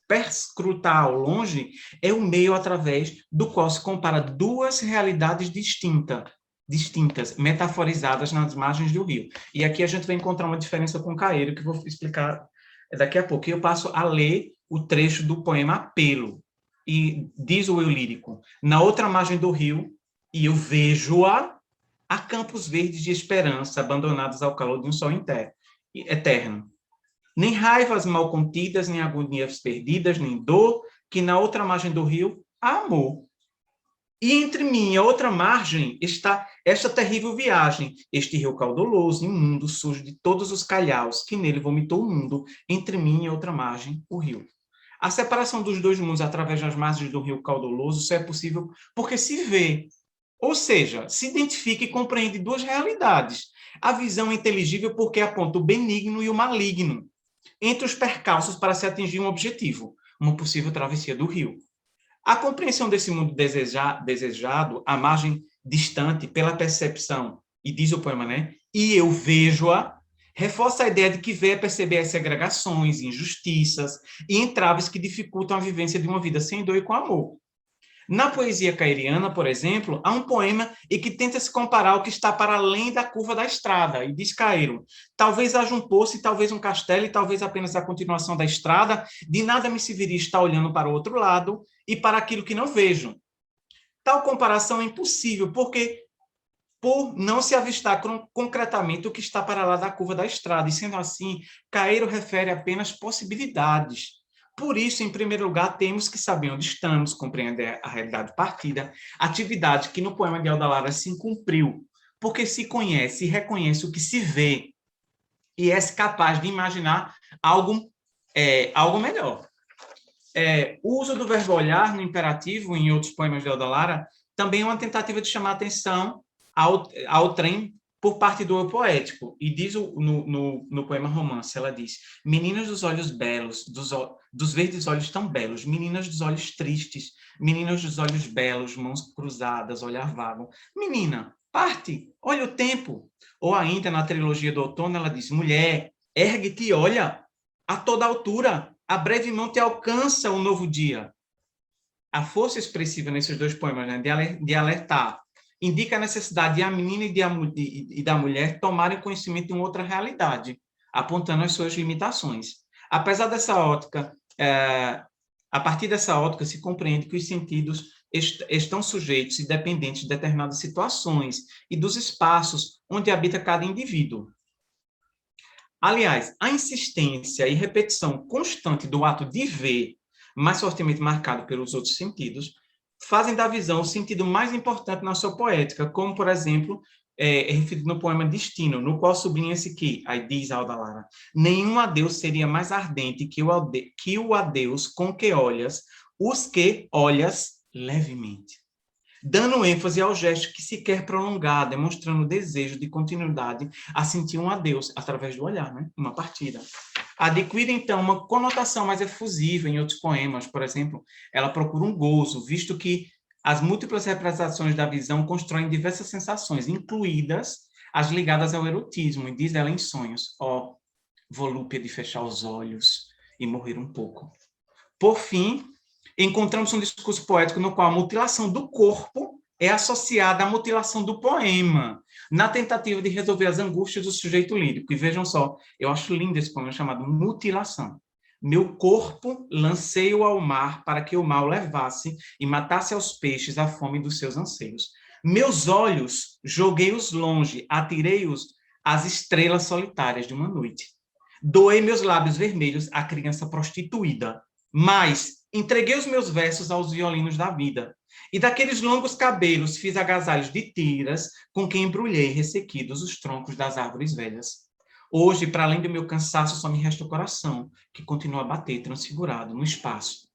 perscrutar ao longe é o meio através do qual se compara duas realidades distintas, metaforizadas nas margens do rio. E aqui a gente vai encontrar uma diferença com Caeiro, que eu vou explicar daqui a pouco. E eu passo a ler o trecho do poema Apelo. E diz o eu lírico: na outra margem do rio, e eu vejo-a, há campos verdes de esperança, abandonados ao calor de um sol eterno. Nem raivas mal contidas, nem agonias perdidas, nem dor, que na outra margem do rio há amor. E entre mim e a outra margem está esta terrível viagem, este rio caudaloso, imundo, sujo de todos os calhaus, que nele vomitou o mundo, entre mim e a outra margem, o rio. A separação dos dois mundos através das margens do rio caudaloso só é possível porque se vê, ou seja, se identifica e compreende duas realidades. A visão é inteligível porque aponta o benigno e o maligno entre os percalços para se atingir um objetivo, uma possível travessia do rio. A compreensão desse mundo desejado, à margem distante, pela percepção, e diz o poema, né? E eu vejo-a, reforça a ideia de que ver é perceber as segregações, injustiças e entraves que dificultam a vivência de uma vida sem dor e com amor. Na poesia caeriana, por exemplo, há um poema em que tenta se comparar ao que está para além da curva da estrada, e diz Caeiro: talvez haja um poço e talvez um castelo e talvez apenas a continuação da estrada, de nada me serviria estar olhando para o outro lado e para aquilo que não vejo. Tal comparação é impossível, porque por não se avistar concretamente o que está para lá da curva da estrada, e sendo assim, Caeiro refere apenas possibilidades. Por isso, em primeiro lugar, temos que saber onde estamos, compreender a realidade partida, atividade que no poema de Alda Lara se cumpriu, porque se conhece e reconhece o que se vê e é capaz de imaginar algo melhor. O uso do verbo olhar no imperativo em outros poemas de Alda Lara também é uma tentativa de chamar a atenção ao trem por parte do eu poético. E diz no poema Romance, ela diz: meninas dos olhos belos, dos verdes olhos tão belos, meninas dos olhos tristes, meninas dos olhos belos, mãos cruzadas, olhar vago. Menina, parte, olha o tempo. Ou ainda, na trilogia do outono, ela diz: mulher, ergue-te e olha, a toda altura, a breve mão te alcança o novo dia. A força expressiva nesses dois poemas, né, de alertar, indica a necessidade de a menina e da mulher tomarem conhecimento de uma outra realidade, apontando as suas limitações. Apesar dessa ótica, a partir dessa ótica se compreende que os sentidos estão sujeitos e dependentes de determinadas situações e dos espaços onde habita cada indivíduo. Aliás, a insistência e repetição constante do ato de ver, mais fortemente marcado pelos outros sentidos, fazem da visão o sentido mais importante na sua poética, como, por exemplo, referido no poema Destino, no qual sublinha-se que, aí diz Alda Lara, nenhum adeus seria mais ardente que o adeus com que olhas, os que olhas levemente. Dando ênfase ao gesto que se quer prolongar, demonstrando o desejo de continuidade a sentir um adeus através do olhar, né? Uma partida. Adquire, então, uma conotação mais efusiva em outros poemas. Por exemplo, ela procura um gozo, visto que as múltiplas representações da visão constroem diversas sensações, incluídas as ligadas ao erotismo, e diz ela em Sonhos: ó, volúpia de fechar os olhos e morrer um pouco. Por fim, encontramos um discurso poético no qual a mutilação do corpo é associada à mutilação do poema, na tentativa de resolver as angústias do sujeito lírico. E vejam só, eu acho lindo esse poema chamado Mutilação. Meu corpo lancei-o ao mar para que o mal levasse e matasse aos peixes a fome dos seus anseios. Meus olhos joguei-os longe, atirei-os às estrelas solitárias de uma noite. Doei meus lábios vermelhos à criança prostituída, mas Entreguei os meus versos aos violinos da vida, e daqueles longos cabelos fiz agasalhos de tiras com que embrulhei ressequidos os troncos das árvores velhas. Hoje, para além do meu cansaço, só me resta o coração, que continua a bater transfigurado no espaço.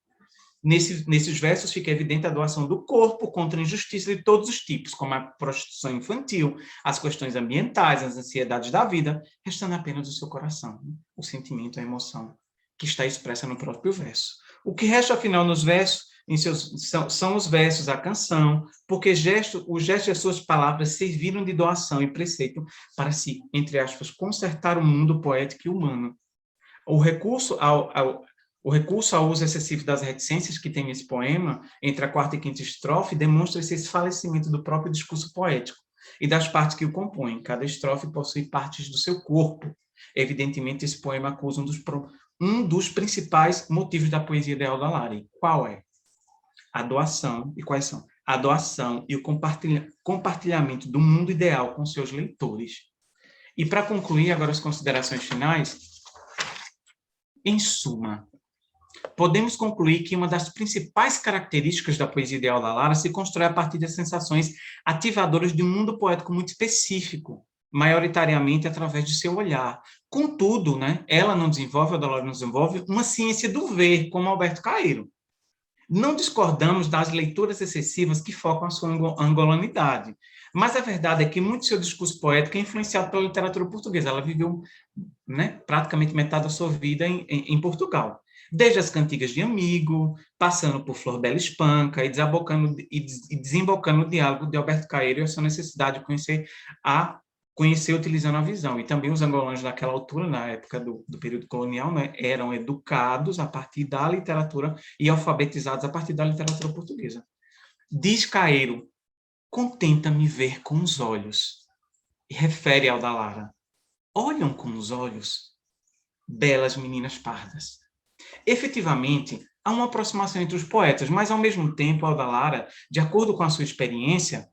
Nesses versos fica evidente a doação do corpo contra a injustiça de todos os tipos, como a prostituição infantil, as questões ambientais, as ansiedades da vida, restando apenas o seu coração, o sentimento, a emoção, que está expressa no próprio verso. O que resta, afinal, nos versos, são os versos, a canção, porque o gesto e as suas palavras serviram de doação e preceito para se, entre aspas, consertar o mundo poético e humano. O recurso ao uso excessivo das reticências que tem nesse poema, entre a quarta e quinta estrofe, demonstra esse esfalecimento do próprio discurso poético e das partes que o compõem. Cada estrofe possui partes do seu corpo. Evidentemente, esse poema acusa um dos principais motivos da poesia de Audalari. Qual é? A doação. E quais são? A doação e o compartilhamento do mundo ideal com seus leitores. E para concluir agora as considerações finais, em suma, podemos concluir que uma das principais características da poesia de Audalari se constrói a partir das sensações ativadoras de um mundo poético muito específico, maioritariamente através de seu olhar. Contudo, Audalari não desenvolve uma ciência do ver, como Alberto Caeiro. Não discordamos das leituras excessivas que focam a sua angolanidade, mas a verdade é que muito seu discurso poético é influenciado pela literatura portuguesa. Ela viveu praticamente metade da sua vida em Portugal. Desde as cantigas de Amigo, passando por Flor Bela Espanca e desembocando no diálogo de Alberto Caeiro e a sua necessidade de conhecer utilizando a visão. E também os angolanos naquela altura, na época do período colonial, eram educados a partir da literatura e alfabetizados a partir da literatura portuguesa. Diz Caeiro: contenta-me ver com os olhos. E refere a Audalari: olham com os olhos belas meninas pardas. Efetivamente, há uma aproximação entre os poetas, mas, ao mesmo tempo, Audalari, de acordo com a sua experiência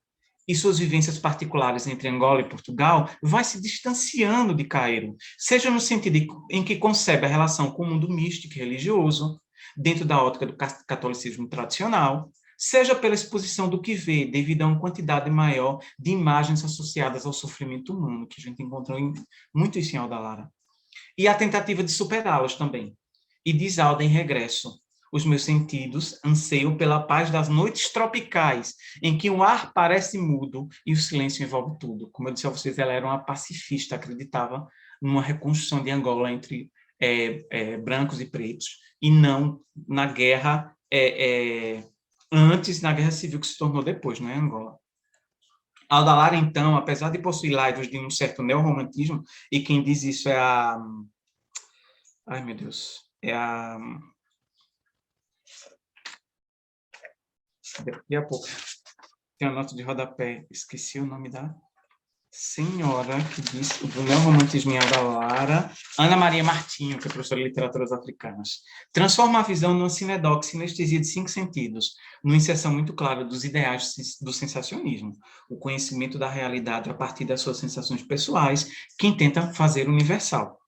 e suas vivências particulares entre Angola e Portugal, vai se distanciando de Caeiro, seja no sentido em que concebe a relação com o mundo místico e religioso, dentro da ótica do catolicismo tradicional, seja pela exposição do que vê, devido a uma quantidade maior de imagens associadas ao sofrimento humano, que a gente encontrou muito isso em Audalari, e a tentativa de superá-los também. E diz Alda em Regresso: os meus sentidos anseiam pela paz das noites tropicais, em que o ar parece mudo e o silêncio envolve tudo. Como eu disse a vocês, ela era uma pacifista, acreditava numa reconstrução de Angola entre brancos e pretos, e não na guerra antes, na guerra civil que se tornou depois, não é, Angola? Audalari, então, apesar de possuir laivos de um certo neorromantismo, e quem diz isso é a... Ai, meu Deus... Daqui a pouco tem uma nota de rodapé, esqueci o nome da senhora que disse do neorromantismo em Audalari, Ana Maria Martinho, que é professora de literaturas africanas. Transforma a visão numa sinestesia de 5 sentidos, numa inserção muito clara dos ideais do sensacionismo, o conhecimento da realidade a partir das suas sensações pessoais, que intenta fazer universal,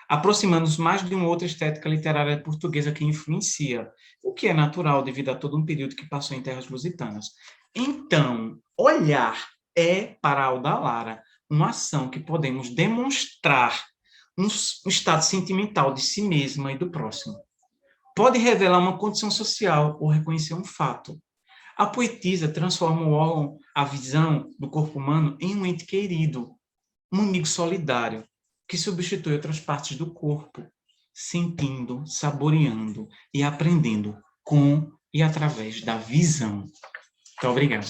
aproximando-nos mais de uma outra estética literária portuguesa que influencia, o que é natural devido a todo um período que passou em terras lusitanas. Então, olhar é, para Audalari, uma ação que podemos demonstrar um estado sentimental de si mesma e do próximo. Pode revelar uma condição social ou reconhecer um fato. A poetisa transforma o órgão, a visão do corpo humano, em um ente querido, um amigo solidário, que substitui outras partes do corpo, sentindo, saboreando e aprendendo com e através da visão. Muito obrigado.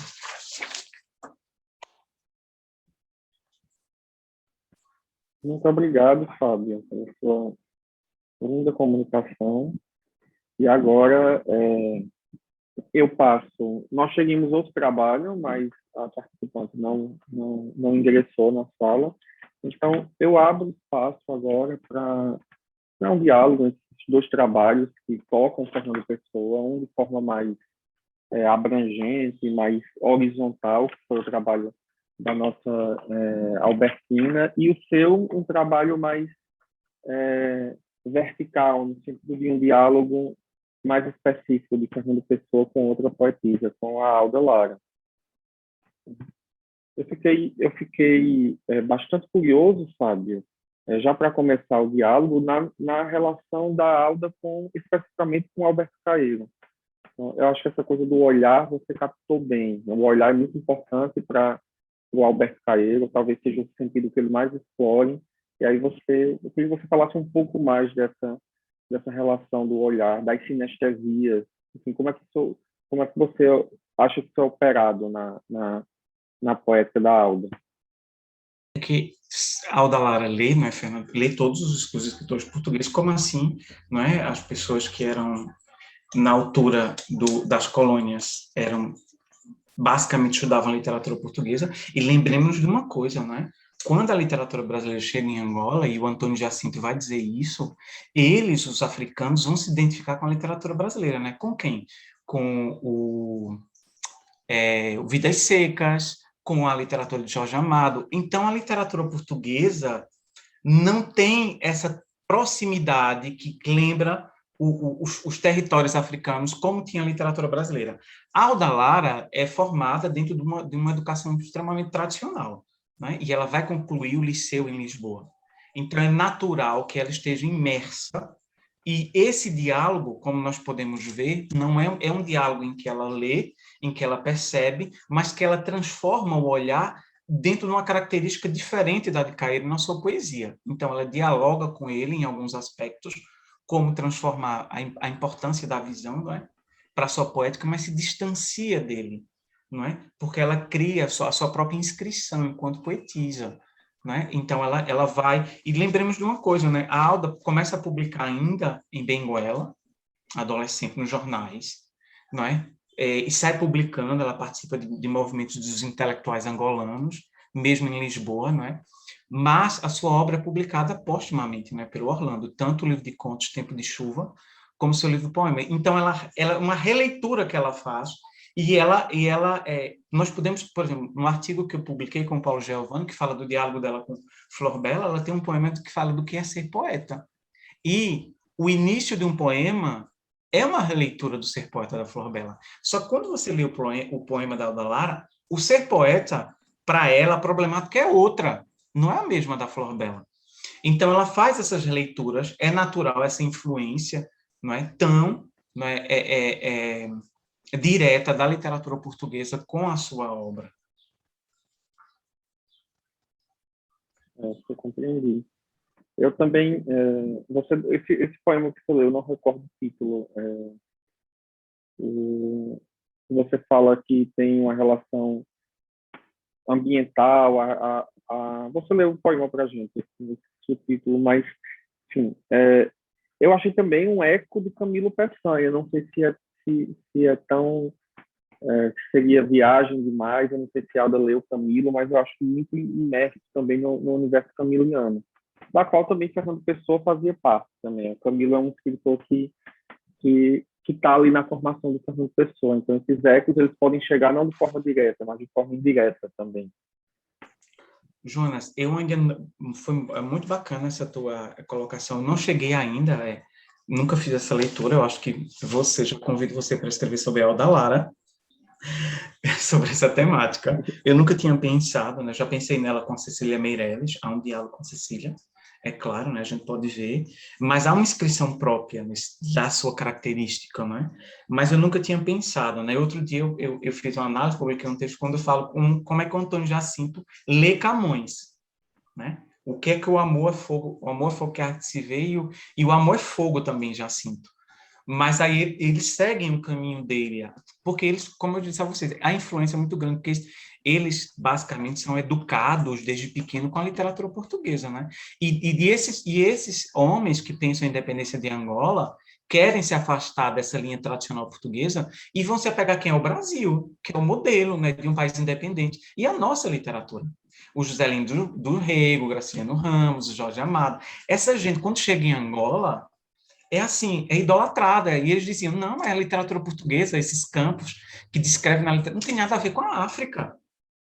Muito obrigado, Fábio, pela sua linda comunicação. E agora eu passo... Nós seguimos outro trabalho, mas a participante não ingressou na sala. Então, eu abro espaço agora para um diálogo entre esses 2 trabalhos que tocam Fernando Pessoa, um de forma mais abrangente, mais horizontal, que foi o trabalho da nossa Albertina, e o seu, um trabalho mais vertical, no sentido de um diálogo mais específico de Fernando Pessoa com outra poetisa, com a Alda Lara. Eu fiquei bastante curioso, Fábio, já para começar o diálogo, na relação da Alda especificamente com Alberto Caeiro. Então, eu acho que essa coisa do olhar você captou bem. O olhar é muito importante para o Alberto Caeiro, talvez seja o sentido que ele mais explore. E aí eu queria que você falasse um pouco mais dessa relação do olhar, das sinestesias. Enfim, como é que você acha que isso é operado na poética da Alda? É que a Alda Lara lê, não é, Fernando? Lê todos os escritores portugueses. Como assim, não é? As pessoas que eram na altura das colônias basicamente estudavam literatura portuguesa. E lembremos de uma coisa, não é? Quando a literatura brasileira chega em Angola, e o Antônio Jacinto vai dizer isso, eles, os africanos, vão se identificar com a literatura brasileira, né? Com quem? Com o Vidas Secas, com a literatura de Jorge Amado. Então, a literatura portuguesa não tem essa proximidade que lembra os territórios africanos, como tinha a literatura brasileira. A Alda Lara é formada dentro de uma educação extremamente tradicional, né? E ela vai concluir o liceu em Lisboa. Então, é natural que ela esteja imersa, e esse diálogo, como nós podemos ver, não é um diálogo em que ela lê, em que ela percebe, mas que ela transforma o olhar dentro de uma característica diferente da de Caeiro na sua poesia. Então, ela dialoga com ele em alguns aspectos, como transformar a importância da visão, não é, para a sua poética, mas se distancia dele, não é? Porque ela cria a sua própria inscrição enquanto poetisa. Né? Então, ela vai... E lembremos de uma coisa, né? A Alda começa a publicar ainda em Benguela, adolescente, nos jornais, não é? E sai publicando, ela participa de movimentos dos intelectuais angolanos, mesmo em Lisboa, não é? Mas a sua obra é publicada postumamente, né, pelo Orlando, tanto o livro de contos Tempo de Chuva, como seu livro de poema. Então, ela é uma releitura que ela faz, nós podemos, por exemplo, no artigo que eu publiquei com o Paulo Giovanni, que fala do diálogo dela com Flor Bela, ela tem um poema que fala do que é ser poeta. E o início de um poema é uma releitura do ser poeta da Flor Bela. Só que quando você lê o poema da Alda Lara, o ser poeta, para ela, a problemática é outra, não é a mesma da Flor Bela. Então, ela faz essas leituras, é natural essa influência, não é tão... Não é direta da literatura portuguesa com a sua obra. Eu compreendi. Eu também... esse poema que você leu, eu não recordo o título. Você fala que tem uma relação ambiental. Você leu o poema para a gente, esse título, mas, enfim, eu achei também um eco de Camilo Peçanha. Não sei se é tão... seria viagem demais, eu não sei se a Alda leu Camilo, mas eu acho muito imerso também no universo camiliano, da qual também Fernando Pessoa fazia parte também. O Camilo é um escritor que está ali na formação do Fernando Pessoa, então esses ecos eles podem chegar não de forma direta, mas de forma indireta também. Jonas, foi muito bacana essa tua colocação. Eu não cheguei ainda, nunca fiz essa leitura. Eu acho que já convido você para escrever sobre a Alda Lara, sobre essa temática. Eu nunca tinha pensado, né? Já pensei nela com a Cecília Meirelles, há um diálogo com a Cecília, é claro, né? A gente pode ver, mas há uma inscrição própria da sua característica, né? Mas eu nunca tinha pensado, né? Outro dia eu fiz uma análise, publiquei um texto quando eu falo como é que o Antônio Jacinto lê Camões, né? O que é que o amor é fogo? O amor é fogo que a arte se vê e o amor é fogo também, Jacinto. Mas aí eles seguem o caminho dele, porque eles, como eu disse a vocês, a influência é muito grande, porque eles basicamente são educados desde pequeno com a literatura portuguesa, né? E esses homens que pensam em independência de Angola querem se afastar dessa linha tradicional portuguesa e vão se apegar a quem é o Brasil, que é o modelo, né, de um país independente, e a nossa literatura. O Juscelino do Rego, o Graciliano Ramos, o Jorge Amado. Essa gente, quando chega em Angola, é idolatrada. E eles diziam, não, é a literatura portuguesa, esses campos que descrevem na literatura, não tem nada a ver com a África.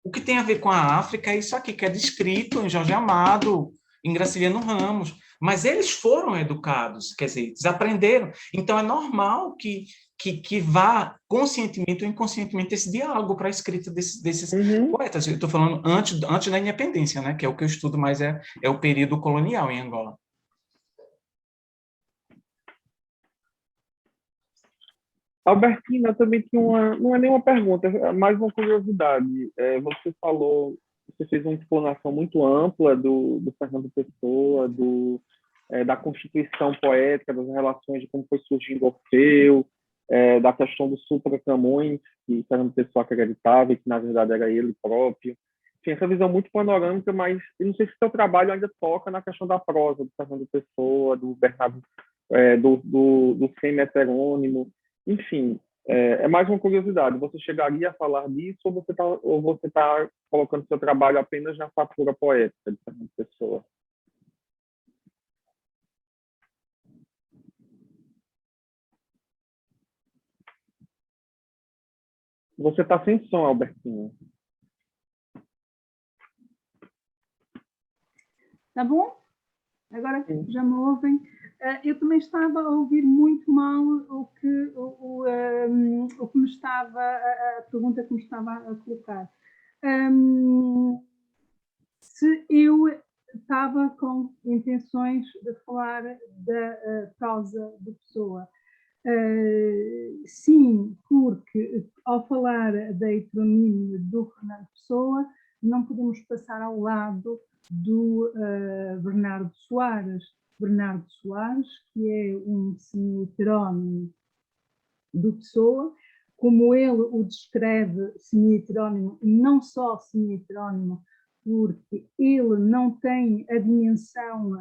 O que tem a ver com a África é isso aqui, que é descrito em Jorge Amado, em Graciliano Ramos. mas eles foram educados, quer dizer, eles aprenderam. Então, é normal que vá conscientemente ou inconscientemente esse diálogo para a escrita desses poetas. Eu estou falando antes da independência, né, que é o que eu estudo mais, é o período colonial em Angola. Albertina, também tinha não é nenhuma pergunta, é mais uma curiosidade. Você fez uma explanação muito ampla do Fernando Pessoa, da constituição poética, das relações de como foi surgindo Orfeu, da questão do Supra Camões, que Fernando Pessoa acreditava e que, na verdade, era ele próprio. Tinha essa visão muito panorâmica, mas eu não sei se seu trabalho ainda toca na questão da prosa do Fernando Pessoa, do Bernardo, do Semi Heterônimo. Enfim, é mais uma curiosidade. Você chegaria a falar disso ou você tá colocando seu trabalho apenas na fatura poética de Fernando Pessoa? Você está sem som, Albertina. Tá bom? Agora já me ouvem. Eu também estava a ouvir muito mal o que me estava, a pergunta que me estava a colocar. Se eu estava com intenções de falar da prosa de Pessoa. Sim, porque ao falar da heteronímia do Fernando Pessoa, não podemos passar ao lado do Bernardo Soares. Bernardo Soares, que é um semi-heterónimo do Pessoa, como ele o descreve semi-heterónimo, não só semi-heterónimo, porque ele não tem a dimensão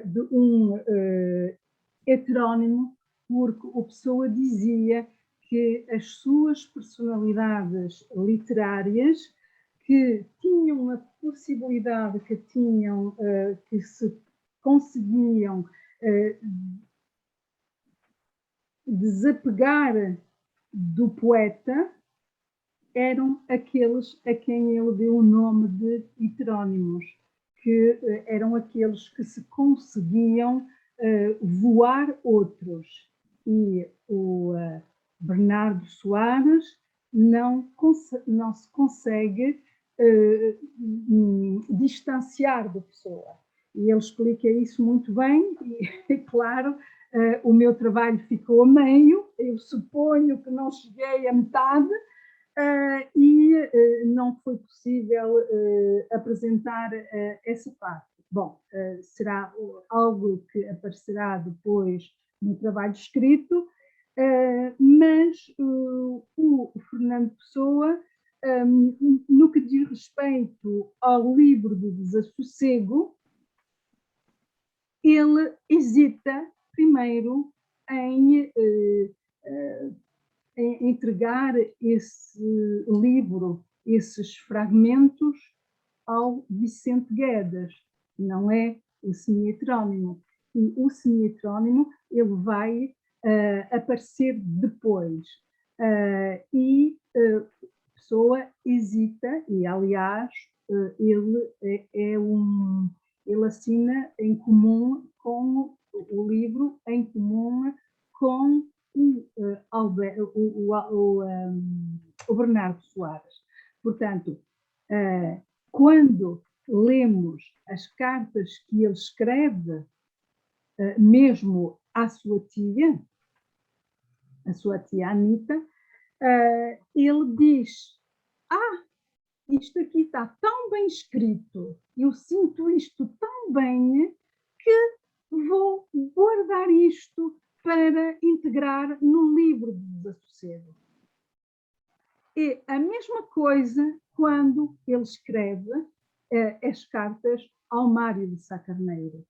de um heterónimo, porque o Pessoa dizia que as suas personalidades literárias que tinham a possibilidade, que se conseguiam desapegar do poeta, eram aqueles a quem ele deu o nome de heterónimos, que eram aqueles que se conseguiam voar outros. E o Bernardo Soares não se consegue distanciar da Pessoa. E ele explica isso muito bem, e claro, o meu trabalho ficou a meio, eu suponho que não cheguei à metade, e não foi possível apresentar essa parte. Bom, será algo que aparecerá depois no trabalho escrito, mas o Fernando Pessoa, no que diz respeito ao livro do Desassossego, ele hesita primeiro em entregar esse livro, esses fragmentos, ao Vicente Guedes, não é o semi-heterónimo. E o semi-heterónimo ele vai aparecer depois. E a Pessoa hesita, e aliás, ele assina em comum com o livro, em comum com o Bernardo Soares. Portanto, quando lemos as cartas que ele escreve, mesmo à sua tia Anita, ele diz: isto aqui está tão bem escrito, eu sinto isto tão bem, que vou guardar isto para integrar no livro de Desassossego. É a mesma coisa quando ele escreve as cartas ao Mário de Sá Carneiro.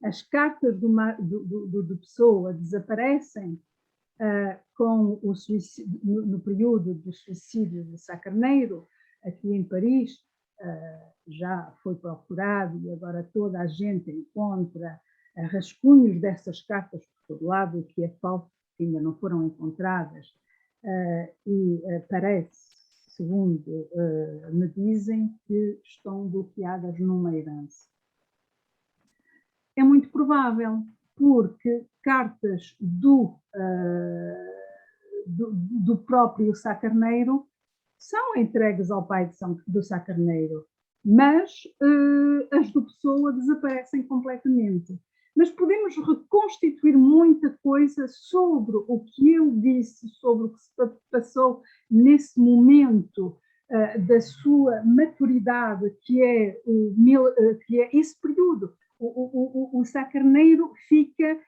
As cartas do Pessoa desaparecem com o suicídio, no período do suicídio de Sá Carneiro, aqui em Paris. Já foi procurado e agora toda a gente encontra rascunhos dessas cartas por todo lado, o que é falso, que ainda não foram encontradas, e parece, segundo me dizem, que estão bloqueadas numa herança. é muito provável, porque cartas do próprio Sá Carneiro são entregues ao pai do Sá Carneiro, mas as do Pessoa desaparecem completamente. Mas podemos reconstituir muita coisa sobre o que ele disse, sobre o que se passou nesse momento da sua maturidade, que é esse período. O Sá Carneiro fica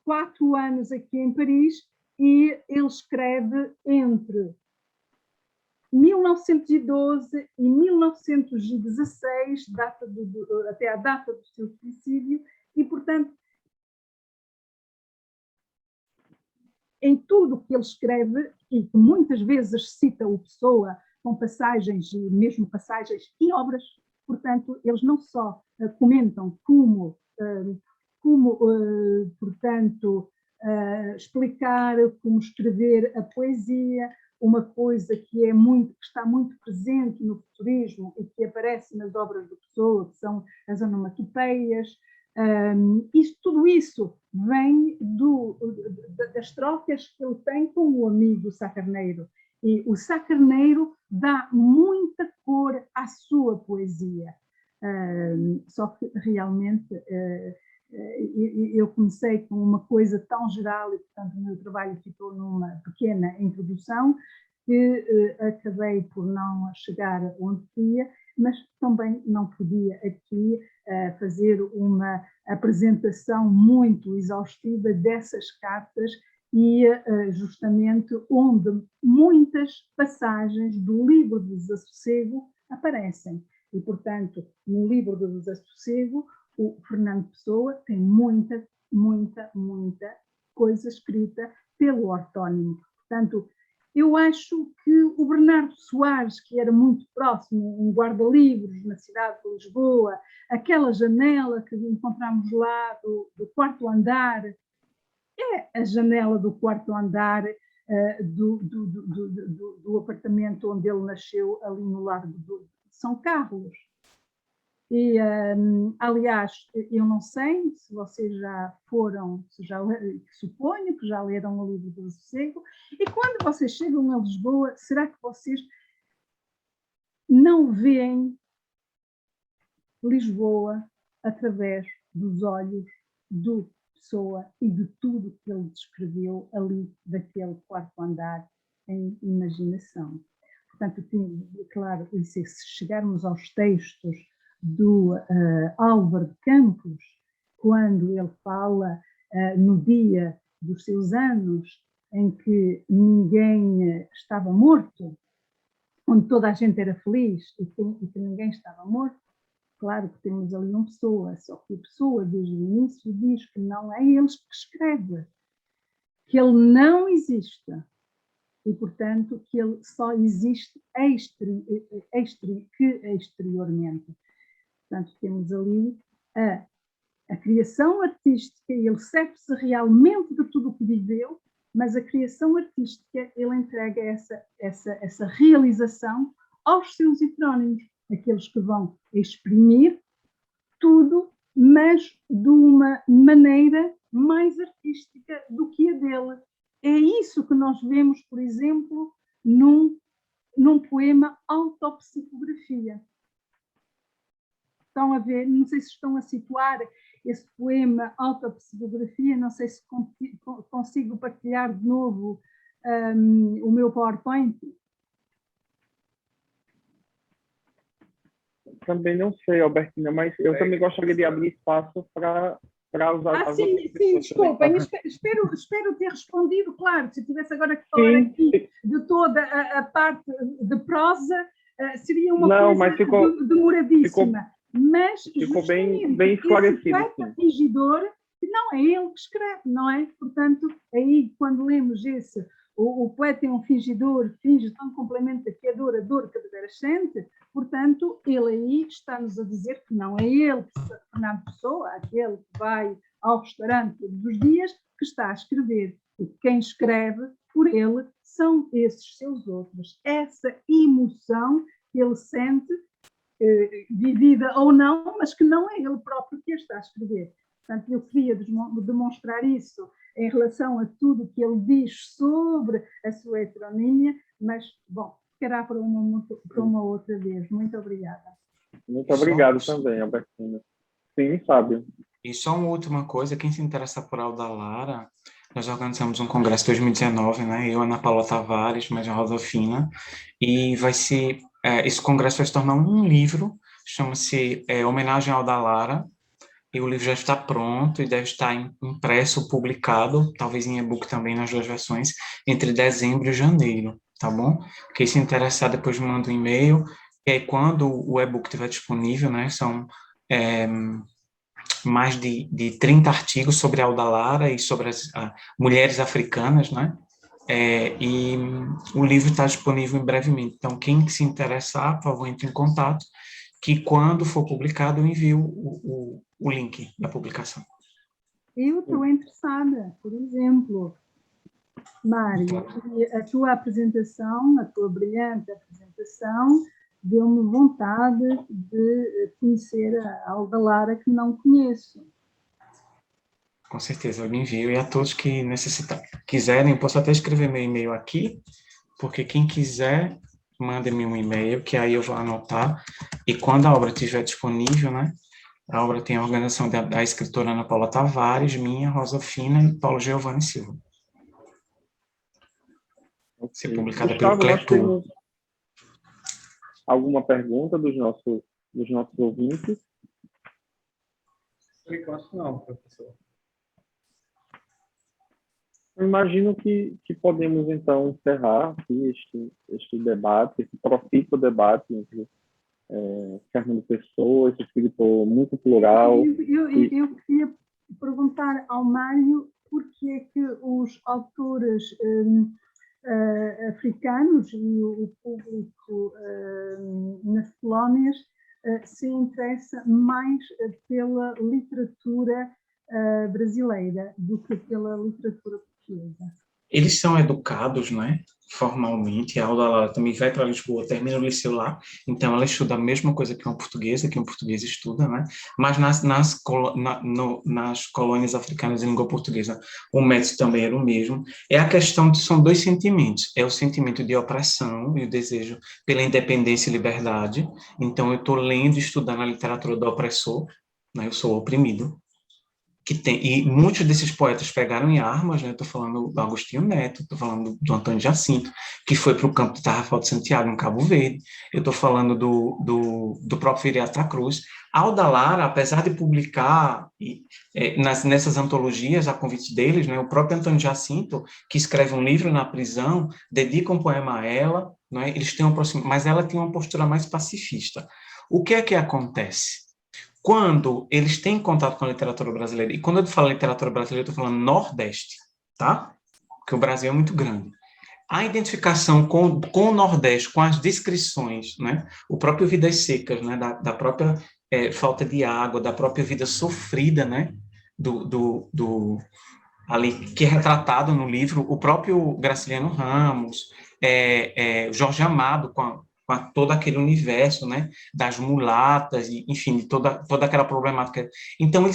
4 anos aqui em Paris e ele escreve entre 1912 e 1916, até a data do seu suicídio, e, portanto, em tudo o que ele escreve, e que muitas vezes cita o Pessoa, com passagens, mesmo passagens em obras, portanto, eles não só comentam como portanto, explicar, como escrever a poesia, uma coisa que está muito presente no futurismo e que aparece nas obras do Pessoa, que são as onomatopeias. Tudo isso vem das trocas que ele tem com o amigo Sá Carneiro. E o Sá Carneiro dá muita cor à sua poesia. Só que realmente eu comecei com uma coisa tão geral e, portanto, o meu trabalho ficou numa pequena introdução que acabei por não chegar onde queria, mas também não podia aqui fazer uma apresentação muito exaustiva dessas cartas e justamente onde muitas passagens do livro do Desassossego aparecem. E, portanto, no livro do Desassossego, o Fernando Pessoa tem muita coisa escrita pelo ortónimo. Portanto, eu acho que o Bernardo Soares, que era muito próximo, um guarda-livros na cidade de Lisboa, aquela janela que encontramos lá do quarto andar, é a janela do quarto andar do apartamento onde ele nasceu, ali no Largo de São Carlos. E, aliás, eu não sei se vocês já foram, suponho que já leram o livro do Desassossego, e quando vocês chegam a Lisboa, será que vocês não veem Lisboa através dos olhos do Pessoa e de tudo que ele descreveu ali daquele quarto andar em imaginação? Portanto, claro, se chegarmos aos textos do Álvaro de Campos, quando ele fala no dia dos seus anos, em que ninguém estava morto, onde toda a gente era feliz e que ninguém estava morto, claro que temos ali uma Pessoa, só que a Pessoa, desde o início, diz que não é ele que escreve, que ele não existe. E, portanto, que ele só existe exteriormente. Portanto, temos ali a criação artística, ele serve-se realmente de tudo o que viveu, mas a criação artística, ele entrega essa realização aos seus heterónimos, aqueles que vão exprimir tudo, mas de uma maneira mais artística do que a dele. É isso que nós vemos, por exemplo, num poema Autopsicografia. Estão a ver, não sei se estão a situar esse poema Autopsicografia, não sei se consigo partilhar de novo o meu PowerPoint. Também não sei, Albertina, mas eu também gostaria de abrir espaço para usar... sim, desculpem, espero ter respondido, claro, se eu tivesse agora que falar aqui de toda a parte de prosa, seria uma coisa demoradíssima. Mas ficou bem esclarecido. Esse fingidor, que não é ele que escreve, não é? Portanto, aí quando lemos o poeta é um fingidor, finge tão complementa que a dor que deveras sente, portanto, ele aí está-nos a dizer que não é ele, Fernando Pessoa, aquele que vai ao restaurante todos os dias, que está a escrever. E quem escreve por ele são esses seus outros. Essa emoção que ele sente vivida ou não, mas que não é ele próprio que a está a escrever. Portanto, eu queria demonstrar isso em relação a tudo que ele diz sobre a sua heteronímia, mas, bom, ficará para uma outra vez. Muito obrigada. Muito obrigado também, Albertina. Sim, Fábio. E só uma última coisa, quem se interessa por Alda Lara, nós organizamos um congresso em 2019, né? Eu, Ana Paula Tavares, mais a Rosa Fina, e esse congresso vai se tornar um livro, chama-se Homenagem a Alda Lara, e o livro já está pronto e deve estar impresso, publicado, talvez em e-book também nas 2 versões, entre dezembro e janeiro, tá bom? Quem se interessar, depois me manda um e-mail, e aí quando o e-book estiver disponível, né, são mais de 30 artigos sobre a Alda Lara e sobre as mulheres africanas, né? E o livro está disponível brevemente. Então, quem se interessar, por favor, entre em contato, que quando for publicado, eu envio o link da publicação. Eu estou interessada, por exemplo, Mário, a tua apresentação, a tua brilhante apresentação, deu-me vontade de conhecer a Alda Lara, que não conheço. Com certeza, eu me envio. E a todos que quiserem, eu posso até escrever meu e-mail aqui, porque quem quiser, mande-me um e-mail, que aí eu vou anotar. E quando a obra estiver disponível, né? A obra tem a organização da escritora Ana Paula Tavares, minha, Rosa Fina e Paulo Giovanni Silva. Okay. Ser publicada Gustavo, pelo nós Cletur. temos alguma pergunta dos nossos ouvintes? Por enquanto não, professor. Eu imagino que podemos, então, encerrar aqui este debate, esse profícuo debate entre Fernando Pessoa, esse escritor muito plural. Eu queria perguntar ao Mário por que é que os autores africanos e o público nas colónias se interessa mais pela literatura brasileira do que pela literatura portuguesa. Eles são educados, né, formalmente. A Alda Lara também vai para Lisboa, termina o liceu lá, então ela estuda a mesma coisa que uma portuguesa, que um português estuda, né? Mas nas colônias africanas em língua portuguesa, o método também era o mesmo. É a questão são 2 sentimentos. É o sentimento de opressão e o desejo pela independência e liberdade. Então, eu estou lendo e estudando a literatura do opressor, né? Eu sou oprimido. E muitos desses poetas pegaram em armas, né? Estou falando do Agostinho Neto, estou falando do Antônio Jacinto, que foi para o campo de Tarrafal de Santiago, em Cabo Verde. Eu estou falando do próprio Viriato da Cruz. Alda Lara, apesar de publicar nessas antologias, a convite deles, né? O próprio Antônio Jacinto, que escreve um livro na prisão, dedica um poema a ela, né? Eles têm mas ela tem uma postura mais pacifista. O que é que acontece? Quando eles têm contato com a literatura brasileira, e quando eu falo literatura brasileira, eu estou falando Nordeste, tá? Porque o Brasil é muito grande. A identificação com o Nordeste, com as descrições, né? O próprio Vidas Secas, né? Da própria falta de água, da própria vida sofrida, né? Ali, que é retratado no livro, o próprio Graciliano Ramos, Jorge Amado, com todo aquele universo, né, das mulatas, e, enfim, de toda aquela problemática. Então,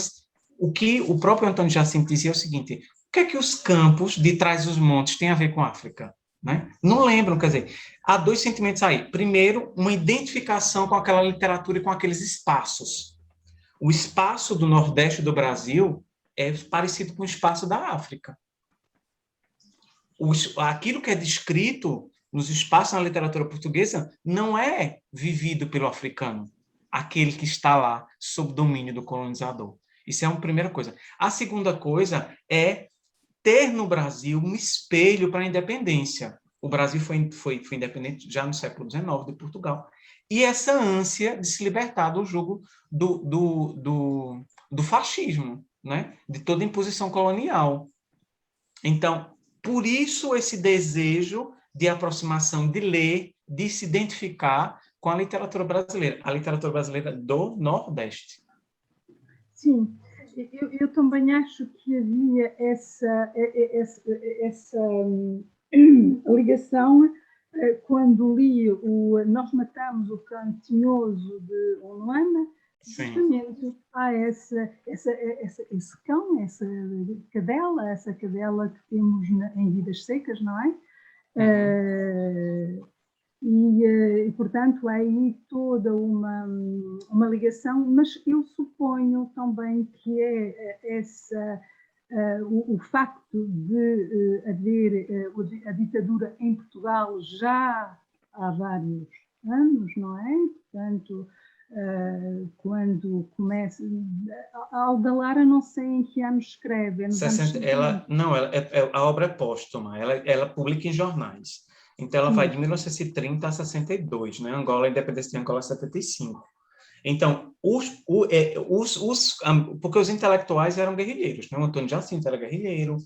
o que o próprio Antônio Jacinto dizia é o seguinte: o que é que os campos de trás dos montes têm a ver com a África? Né? Não lembram, quer dizer, há 2 sentimentos aí. Primeiro, uma identificação com aquela literatura e com aqueles espaços. O espaço do Nordeste do Brasil é parecido com o espaço da África. Aquilo que é descrito nos espaços na literatura portuguesa não é vivido pelo africano, aquele que está lá sob domínio do colonizador. Isso é uma primeira coisa. A segunda coisa é ter no Brasil um espelho para a independência. O Brasil foi independente já no século XIX de Portugal. E essa ânsia de se libertar do jugo do fascismo, né? De toda imposição colonial. Então, por isso esse desejo de aproximação, de ler, de se identificar com a literatura brasileira do Nordeste. Sim, eu também acho que havia essa ligação quando li Nós Matamos o Cão Tinhoso de Onuana, justamente há esse cão, essa cadela que temos em Vidas Secas, não é? E, portanto, há aí toda uma ligação, mas eu suponho também que o facto de haver a ditadura em Portugal já há vários anos, não é? Portanto, quando começa... A Aldalara, não sei em que anos escreve. A obra é póstuma, ela publica em jornais. Então, ela vai de 1930 a 62, né? Angola, a independência de Angola, 75. Então, porque os intelectuais eram guerrilheiros, né? O Antônio Jacinto era guerrilheiro,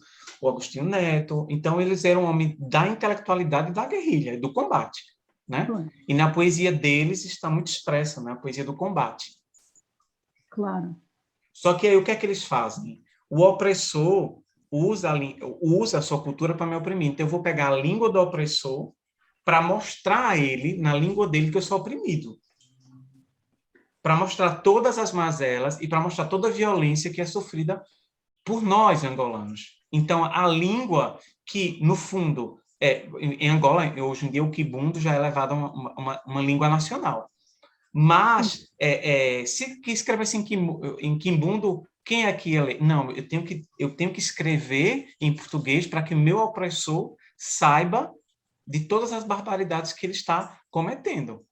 o Agostinho Neto, então eles eram homens da intelectualidade e da guerrilha, do combate, né? E na poesia deles está muito expressa, né? A poesia do combate. Claro. Só que aí o que é que eles fazem? O opressor usa a sua cultura para me oprimir. Então, eu vou pegar a língua do opressor para mostrar a ele, na língua dele, que eu sou oprimido. Para mostrar todas as mazelas e para mostrar toda a violência que é sofrida por nós, angolanos. Então, a língua que, no fundo, em Angola, hoje em dia, o quibundo já é levado a uma língua nacional. Mas, se escrevesse em quimbundo, quem é que ia ler? Não, eu tenho que escrever em português para que o meu opressor saiba de todas as barbaridades que ele está cometendo.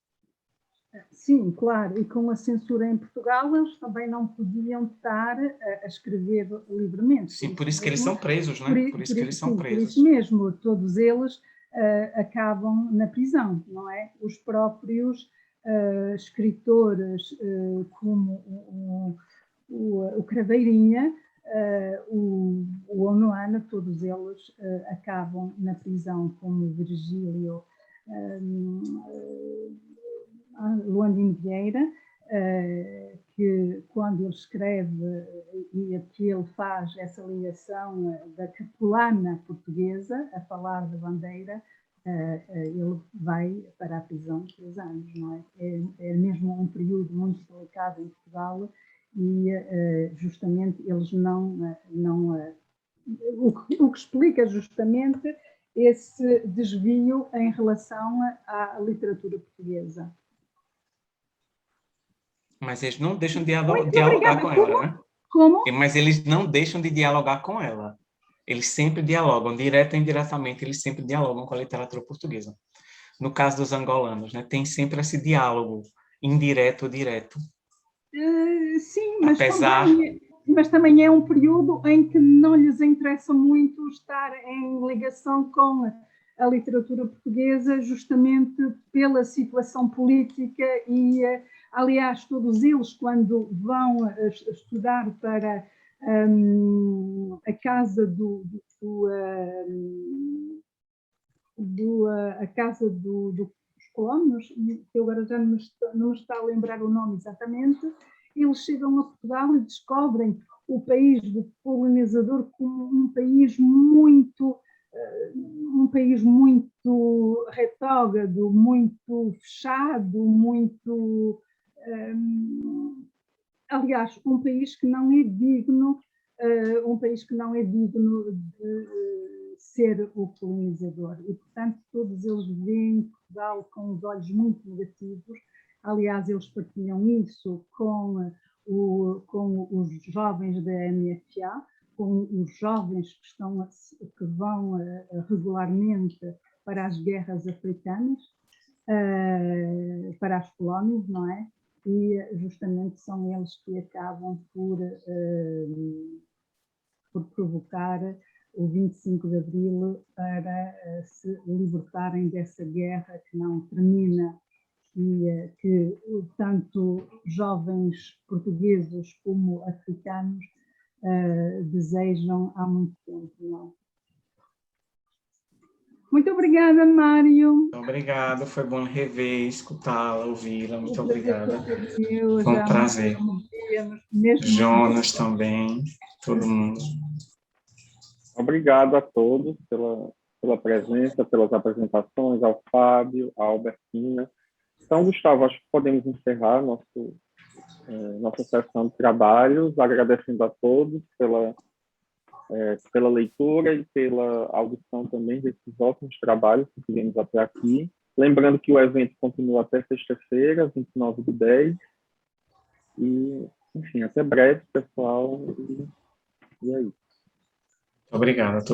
Sim, claro. E com a censura em Portugal, eles também não podiam estar a escrever livremente. Sim, por isso que eles são presos, né? Por isso que eles são presos. Por isso mesmo, todos eles acabam na prisão, não é? Os próprios escritores, como o Craveirinha, o Onuana, todos eles acabam na prisão, como o Virgílio Luandino Vieira, que quando ele escreve e que ele faz essa ligação da capelana portuguesa a falar da bandeira, ele vai para a prisão de 3 anos, não é? É mesmo um período muito delicado em Portugal e justamente eles o que explica justamente esse desvio em relação à literatura portuguesa. Mas eles não deixam de dialogar com ela, né? Como? Mas eles não deixam de dialogar com ela. Eles sempre dialogam, direto e indiretamente, eles sempre dialogam com a literatura portuguesa. No caso dos angolanos, né? Tem sempre esse diálogo, indireto ou direto. Sim, mas também é um período em que não lhes interessa muito estar em ligação com a literatura portuguesa, justamente pela situação política e, aliás, todos eles, quando vão estudar para a casa dos colonos, que eu agora já não me está a lembrar o nome exatamente, eles chegam a Portugal e descobrem o país do colonizador como um país muito retógrado, muito fechado, muito... aliás, um país que não é digno de ser o colonizador. E, portanto, todos eles veem Portugal com os olhos muito negativos. Aliás, eles partilham isso com os jovens da MFA, com os jovens que vão regularmente para as guerras africanas, para as colónias, não é? E justamente são eles que acabam por provocar o 25 de Abril para se libertarem dessa guerra que não termina e que tanto jovens portugueses como africanos desejam há muito tempo. Não? Muito obrigada, Mário. Muito obrigado, foi bom rever, escutá-la, ouvi-la. Muito obrigada. Foi um prazer. Jonas também, todo mundo. Obrigado a todos pela pela presença, pelas apresentações, ao Fábio, à Albertina. Então, Gustavo, acho que podemos encerrar nossa sessão de trabalhos, agradecendo a todos pela leitura e pela audição também desses ótimos trabalhos que tivemos até aqui. Lembrando que o evento continua até sexta-feira, 29/10. E, enfim, até breve, pessoal. E é isso. Obrigado a todos.